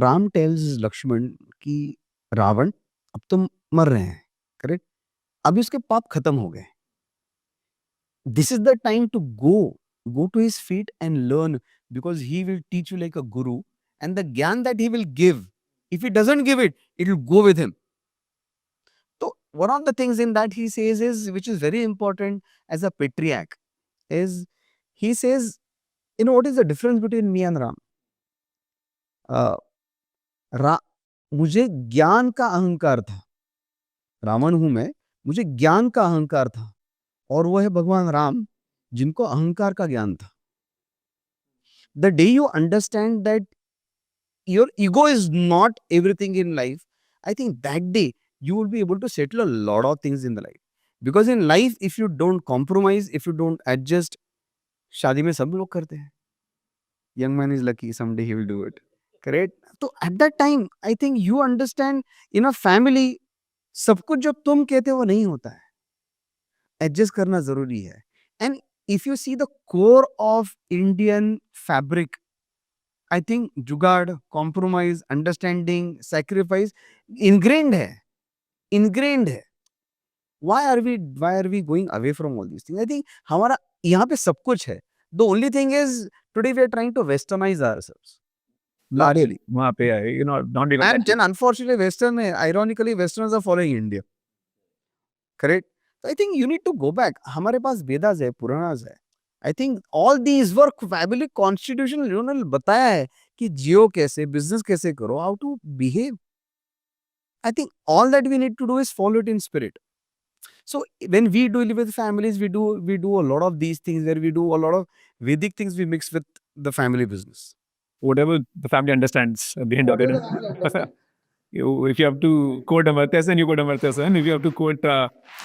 Ram tells Lakshman कि रावण अब तुम मर रहे हैं, correct? अभी उसके पाप खत्म हो गए. This is the time to go to his feet and learn, because he will teach you like a guru, and the gyan that he will give, if he doesn't give it, it will go with him. So one of the things in that he says is, which is very important as a patriarch, is he says, what is the difference between me and Ram? मुझे ज्ञान का अहंकार था. रावण हूं मैं, मुझे ज्ञान का अहंकार था, और वो है भगवान राम जिनको अहंकार का ज्ञान था. The day you understand that your ego is not everything in life, I think that day you will be able to settle a lot of things in the life. Because in life, if you don't compromise, if you don't adjust, शादी में सब लोग करते हैं. Young man is lucky, someday he will do it. Correct? So at that time, I think you understand, in a family, सब कुछ जो तुम कहते हो वो नहीं होता है. एडजस्ट करना जरूरी है. And if you see the core of Indian fabric, I think जुगाड़, कॉम्प्रोमाइज, अंडरस्टैंडिंग, सैक्रिफाइस इनग्रेन्ड है. Why are we going away from all these things? I think हमारा यहाँ पे सब कुछ है. The only thing is today we are trying to westernize ourselves. Largely. वहाँ पे है, not even And then unfortunately Western, ironically Westerners are following India. Correct? So I think you need to go back. हमारे पास वेदास है, पुराणास है. I think all these were family constitutional. उन्होंने बताया है कि जियो कैसे, business कैसे करो, how to behave. I think all that we need to do is follow it in spirit. So when we do live with families, we do a lot of these things, where we do a lot of Vedic things we mix with the family business. whatever the family understands at the end of it. If you have to quote Amartya Sen, you quote Amartya Sen. If you have to quote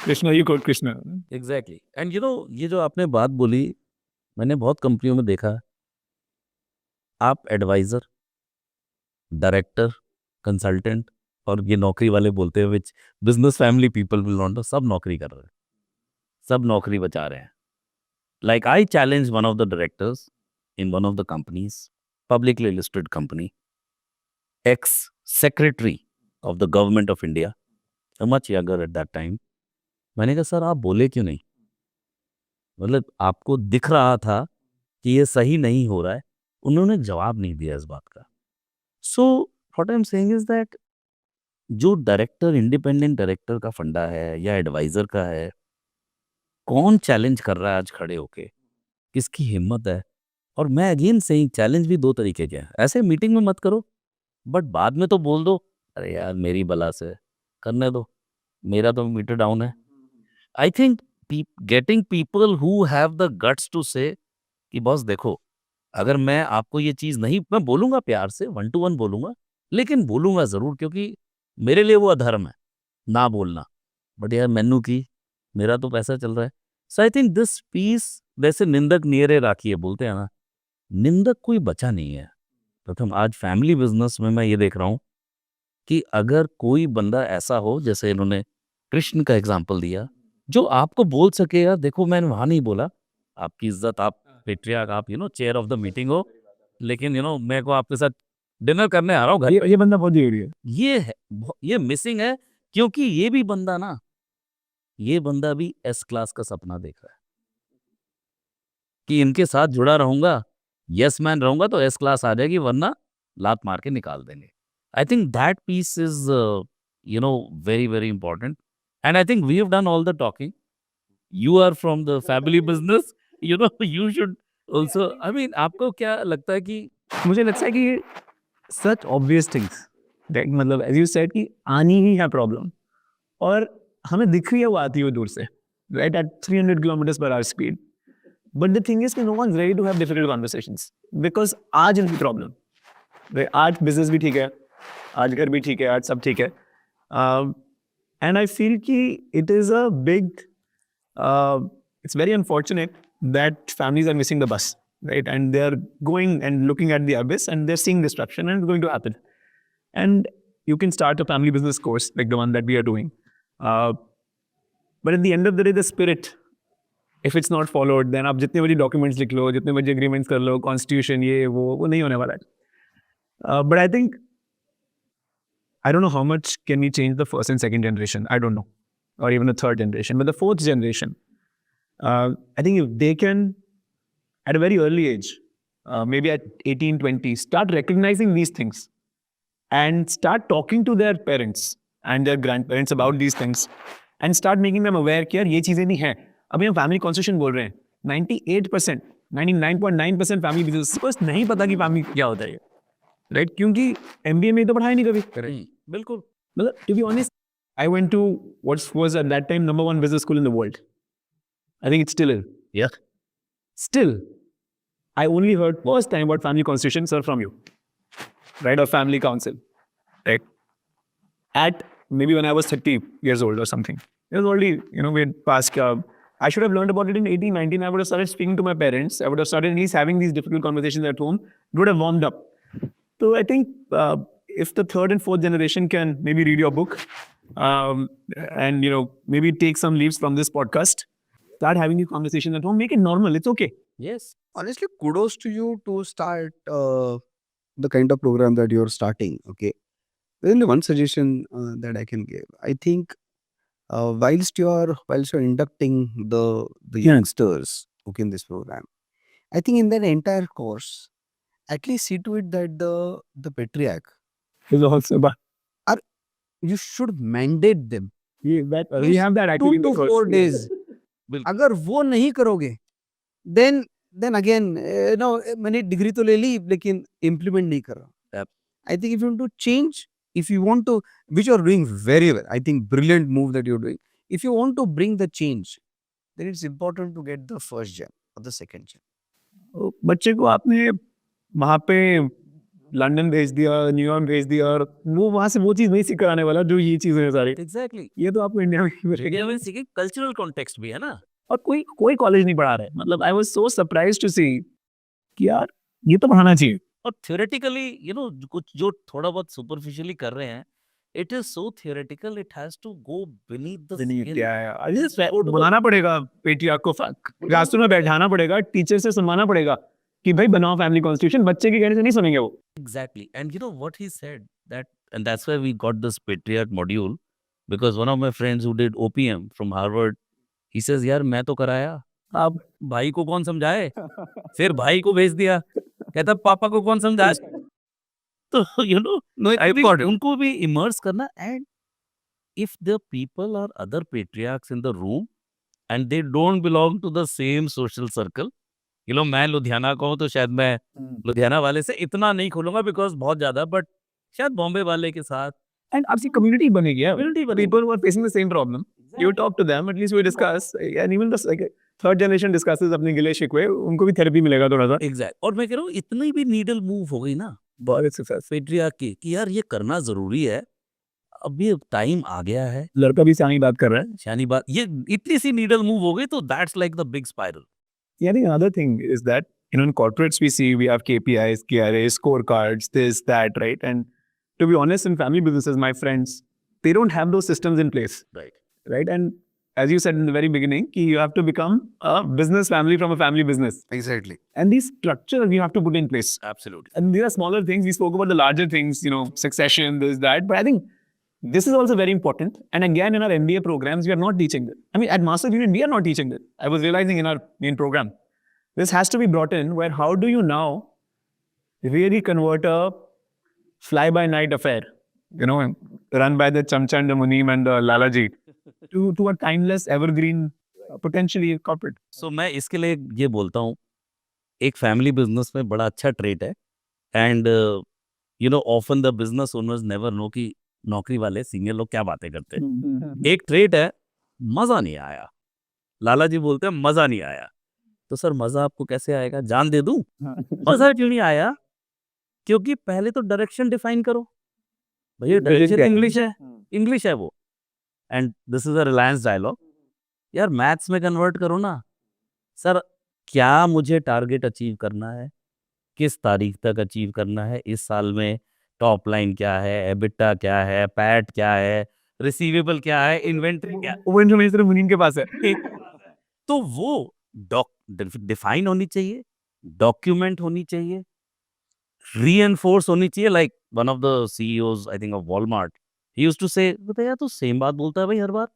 Krishna, you quote Krishna. Exactly and ये जो आपने बात बोली, मैंने बहुत कंपनियों में देखा है, आप एडवाइजर, डायरेक्टर, कंसल्टेंट और ये नौकरी वाले बोलते हैं which business family people will not know, सब नौकरी कर रहे हैं, सब नौकरी बचा रहे हैं. Like I challenge one of the directors in one of the companies, publicly listed company, ex secretary of the government of India, much younger at that time. मैंने कहा सर आप बोले क्यों नहीं, मतलब आपको दिख रहा था कि ये सही नहीं हो रहा है. उन्होंने जवाब नहीं दिया इस बात का. So what I am saying is that जो डायरेक्टर, इंडिपेंडेंट डायरेक्टर का फंडा है या एडवाइजर का है, कौन चैलेंज कर रहा है आज खड़े होके, किसकी हिम्मत है. और मैं अगेन सेइंग चैलेंज भी दो तरीके के हैं. ऐसे मीटिंग में मत करो, बट बाद में तो बोल दो अरे यार मेरी बला से करने दो, मेरा तो मीटर डाउन है. I think getting people who have the guts to say कि बॉस देखो, अगर मैं आपको ये चीज़ नहीं, मैं बोलूँगा प्यार से, 1 to 1 बोलूँगा, लेकिन बोलूँगा ज़रूर क्योंकि मेरे लिए वो अधर्म है ना बोलना. बट यार मैनू की, मेरा तो पैसा चल रहा है. So I think this piece, वैसे निंदक नियरे राखिए बोलते हैं ना, निंदक कोई बचा नहीं है. प्रथम आज फैमिली बिजनेस में मैं ये देख रहा हूँ कि अगर कोई बंदा ऐसा हो, जैसे इन्होंने कृष्ण का एग्जाम्पल दिया, जो आपको बोल सकेगा देखो मैंने वहाँ नहीं बोला, आपकी इज्जत, आप पेट्रियार्क, आप चेयर ऑफ द मीटिंग हो, लेकिन मैं को आपके साथ डिनर करने आ रहा हूँ घर. ये बंदा बहुत जरूरी है. ये मिसिंग है, क्योंकि ये भी बंदा ना, ये बंदा भी एस क्लास का सपना देख रहा है कि इनके साथ जुड़ा रहूंगा, यस मैन रहूंगा तो एस क्लास आ जाएगी, वरना लात मार के निकाल देंगे. I think that peace is very very important. And I think we have done all the talking. You are from the family business, you should also, I mean आपको क्या लगता है कि मुझे लगता है कि सच ऑब्वियस थिंग्स दैट, मतलब एज यू सेड कि आनी ही है प्रॉब्लम, और हमें दिख रही है वो आती है दूर से, right, at 300 kilometres per hour speed. But the thing is कि no one is ready to have difficult conversations, because आज इनकी प्रॉब्लम, आज बिजनेस भी ठीक है, आज घर भी ठीक है, आज सब ठीक है. एंड आई फील कि it is a big, it's very unfortunate that families are missing the bus, right? And they are going and looking at the abyss and they're seeing destruction, and it's going to happen. And you can start a family business course like the one that we are doing. But at the end of the day, the spirit, if it's not followed, then आप जितने बड़ी documents लिख लो, जितने बड़ी agreements कर लो, constitution ये वो नहीं होने वाला है. But I think, I don't know how much can we change the first and second generation. I don't know. Or even the third generation. But the fourth generation, I think if they can, at a very early age, maybe at 18, 20, start recognizing these things and start talking to their parents and their grandparents about these things and start making them aware कि यार ये चीज़ें नहीं हैं. अभी हम family constitution बोल रहे हैं, 98%, 99.9% फैमिली बिजनेस बस नहीं पता कि फैमिली क्या होता है, राइट? क्योंकि MBA में तो पढ़ाया नहीं कभी. बिल्कुल, मतलब to be honest, I went to what was at that time #1 business school in the world. I think it still is. Yeah. Still, I only heard first time about family constitution, sir, from you, right? Or family council, right? At maybe when I was 30 years old or something. It was already, we had passed. I should have learned about it in 18, 19. I would have started speaking to my parents. I would have started at least having these difficult conversations at home. It would have warmed up. So I think if the third and fourth generation can maybe read your book, and maybe take some leaves from this podcast, start having these conversations at home, make it normal. It's okay. yes. Honestly, kudos to you to start the kind of program that you're starting. Okay, there's only one suggestion that I can give. I think whilst you're inducting the youngsters okay in this program, I think in that entire course, at least see to it that the patriarch Is also, but you should mandate them we have that 2 activity in the to course. 4 days. बिल्कुल. अगर वो नहीं करोगे, then again मैंने degree तो ले ली लेकिन implement नहीं कर रहा. Yep. I think if you want to change, if you want to, which you are doing very well, I think brilliant move that you're doing. If you want to bring the change, then it's important to get the first gen or the second gen. बच्चे को आपने वहाँ पे London भेज दिया, New York भेज दिया, और वो वहां से वो चीज नहीं सीख कर आने वाला जो ये चीजें हैं सारी। एग्जैक्टली, ये तो आपको इंडिया में ही मिलेगा। इंडिया में सीखे कल्चरल कॉन्टेक्स्ट भी है ना। और कोई कोई कॉलेज नहीं पढ़ा रहा है। मतलब I was so surprised to see कि यार ये तो पढ़ाना चाहिए। और थियोरेटिकली कुछ जो थोड़ा बहुत सुपरफिशियली कर रहे हैं, it is so theoretical, it has to go beneath the skin. क्या है अरे, बुलाना पड़ेगा पेट्रियार्क को, क्लासरूम में बैठाना पड़ेगा, टीचर से सुनवाना पड़ेगा कि भाई बनाओ फैमिली कॉन्स्टिट्यूशन। बच्चे के कहने से नहीं सुनेंगे वो। Exactly. And you know what he said? And that's why we got this patriarch module, because one of my friends who did OPM from Harvard, he says, यार मैं तो कराया, अब भाई को कौन समझाए? फिर भाई को भेज दिया, कहता पापा को कौन समझाए? तो No, I think उनको भी immerse करना, and if the people are other patriarchs in the room and they don't belong to the same social circle, मैं लुधियाना का हूँ तो शायद मैं लुधियाना वाले से इतना नहीं खोलूंगा बिकॉज बहुत ज्यादा, बट शायद बॉम्बे वाले के साथ and आपसी community बनेगी यार। Community बनेगी। People who are facing the same problem, you talk to them, at least we discuss, and even the like third generation discusses अपने गिले शिकवे, उनको भी थेरेपी मिलेगा थोड़ा सा। एग्जैक्ट। और मैं कह रहा हूँ इतनी भी नीडल मूव हो गई ना बहुत सक्सेस। पेट्रियार्क की कि यार ये करना जरूरी है, अब ये टाइम आ गया है। लड़का भी सियानी बात कर रहा है। शानी बात, ये इतनी सी नीडल मूव हो गई तो that's like the big spiral. Yeah, I think another thing is that, in corporates we see we have KPIs, KRAs, scorecards, this, that, right? And to be honest, in family businesses, my friends, they don't have those systems in place, right. right? And as you said in the very beginning, ki you have to become a business family from a family business. Exactly. And these structures you have to put in place. Absolutely. And these are smaller things. We spoke about the larger things, succession, this, that. But I think this is also very important. And again, in our MBA programs, we are not teaching that. I mean, at Master Union, we are not teaching that. I was realizing in our main program, this has to be brought in where how do you now really convert a fly-by-night affair, run by the Chamchand, the Muneem and the Lalaji, to a timeless, evergreen, potentially corporate. सो मैं इसके लिए ये बोलता हूँ, एक family business में बड़ा अच्छा ट्रेट है, and often the business owners never know कि नौकरी वाले सीनियर लोग क्या बातें करते हैं। एक ट्रेट है, मजा नहीं आया। लाला जी बोलते हैं मजा नहीं आया, तो सर मजा आपको कैसे आएगा? जान दे दूं? मजा क्यों नहीं आया? क्योंकि पहले तो डायरेक्शन डिफाइन करो। भैया डायरेक्शन इंग्लिश है वो, and this is a Reliance dialogue. यार मैथ्स में कन्वर्ट करो ना। सर क्या मुझे टारगेट अचीव करना है, किस तारीख तक अचीव करना है, इस साल में टॉप लाइन क्या है, एबिटा क्या है, पैट क्या है, रिसीवेबल क्या है, इन्वेंट्री क्या है, वो इन्फॉर्मेशन मुनीम के पास है। तो वो डिफाइन होनी चाहिए, डॉक्यूमेंट होनी चाहिए, रीएनफोर्स होनी चाहिए। Like one of the CEOs I think of Walmart, he used to say, कहता यार तू सेम बात बोलता है भाई हर बार,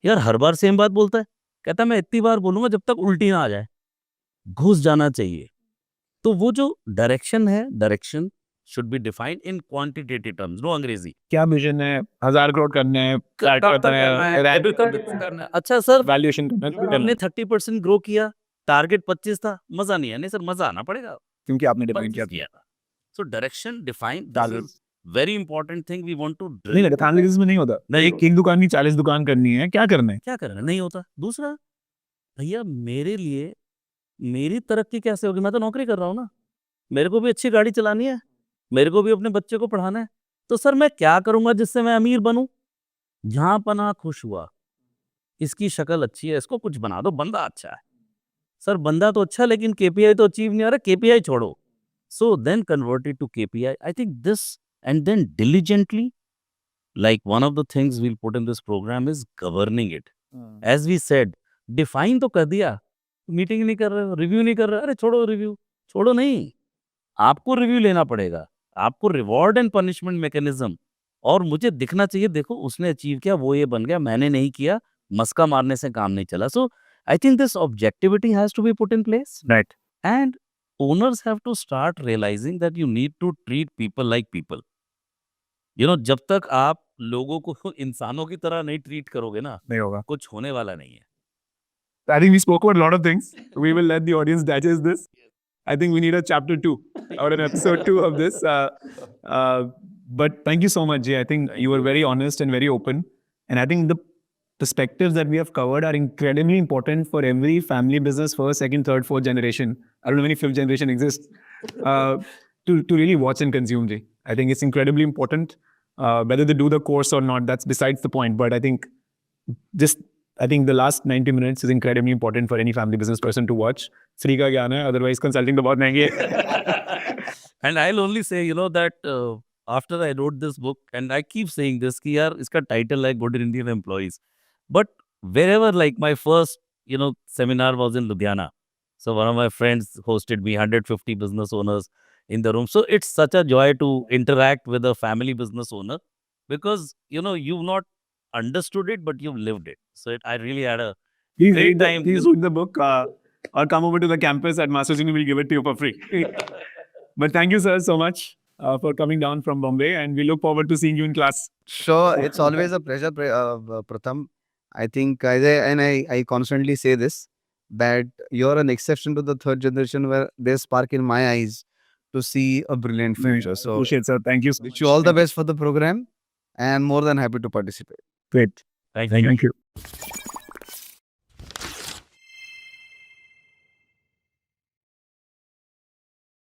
यार हर बार सेम बात बोलता है। कहता मैं इतनी बार बोलूंगा जब तक उल्टी ना आ जाए। घुस जाना चाहिए। तो वो जो डायरेक्शन है, direction should be defined in quantitative terms, no अंग्रेजी। क्या विजन है? 1000 करोड़ करना है, करना है। अच्छा सर, वैल्यूएशन हमने 30% ग्रो किया, टारगेट 25 था, मजा नहीं है। नहीं सर, मजा आना पड़ेगा क्योंकि आपने डिफाइन किया था। So direction define, very important thing we want to. नहीं लगता फैमिली बिजनेस में नहीं होता। नहीं, एक दुकान की 40 दुकान करनी है, क्या करना है? क्या करना नहीं होता। दूसरा, भैया मेरे लिए मेरी तरक्की कैसे होगी? मैं तो नौकरी कर रहा हूँ ना, मेरे को भी अच्छी गाड़ी चलानी है, मेरे को भी अपने बच्चे को पढ़ाना है। तो सर मैं क्या करूंगा जिससे मैं अमीर बनूं? जहां पना खुश हुआ, इसकी शक्ल अच्छी है, इसको कुछ बना दो, बंदा अच्छा है। सर बंदा तो अच्छा, लेकिन केपीआई तो अचीव नहीं आ रहा। केपीआई छोड़ो, so then convert it to KPI. I think this, and then diligently, like one of the things we'll put in this program is governing it. As we said, define तो कर दिया, meeting नहीं कर रहे हो, review नहीं कर रहे, अरे छोड़ो रिव्यू, छोड़ो नहीं, आपको रिव्यू लेना पड़ेगा, आपको रिवॉर्ड एंड पनिशमेंट मैकेनिज्म, और मुझे दिखना चाहिए देखो उसने अचीव किया, वो ये बन गया, मैंने नहीं किया, मस्का मारने से काम नहीं चला। So I think this objectivity has to be put in place, right, and owners have to start realising that you need to treat people like people. जब तक आप लोगों को इंसानों की तरह नहीं ट्रीट करोगे ना, नहीं होगा। कुछ होने वाला नहीं है। I think we spoke about a lot of things. We will let the audience digest this. I think we need a chapter 2 or an episode 2 of this. But thank you so much, Jay. I think you were very honest and very open. And I think the perspectives that we have covered are incredibly important for every family business, first, second, third, fourth generation. I don't know if any fifth generation exists. to really watch and consume. Ji. I think it's incredibly important. Whether they do the course or not, that's besides the point. But I think the last 90 minutes is incredibly important for any family business person to watch. Free ka gyan hai, otherwise consulting to bahut mehengi hai. And I'll only say, that after I wrote this book, and I keep saying this, ki yaar, iska title hai Good Indian Employees. But wherever, like my first, seminar was in Ludhiana. So one of my friends hosted me, 150 business owners in the room. So it's such a joy to interact with a family business owner because, you've not understood it, but you've lived it. So I really had a Please great time. Please read the book or come over to the campus at Masters Uni. We'll give it to you for free. But thank you, sir, so much for coming down from Bombay, and we look forward to seeing you in class. Sure, it's always a pleasure, Pratham. I think, I constantly say this, that you're an exception to the third generation where there's spark in my eyes to see a brilliant future. So, Appreciate, sir. Thank you so wish much. you all the best for the program and more than happy to participate. Great. Thank you. Thank you.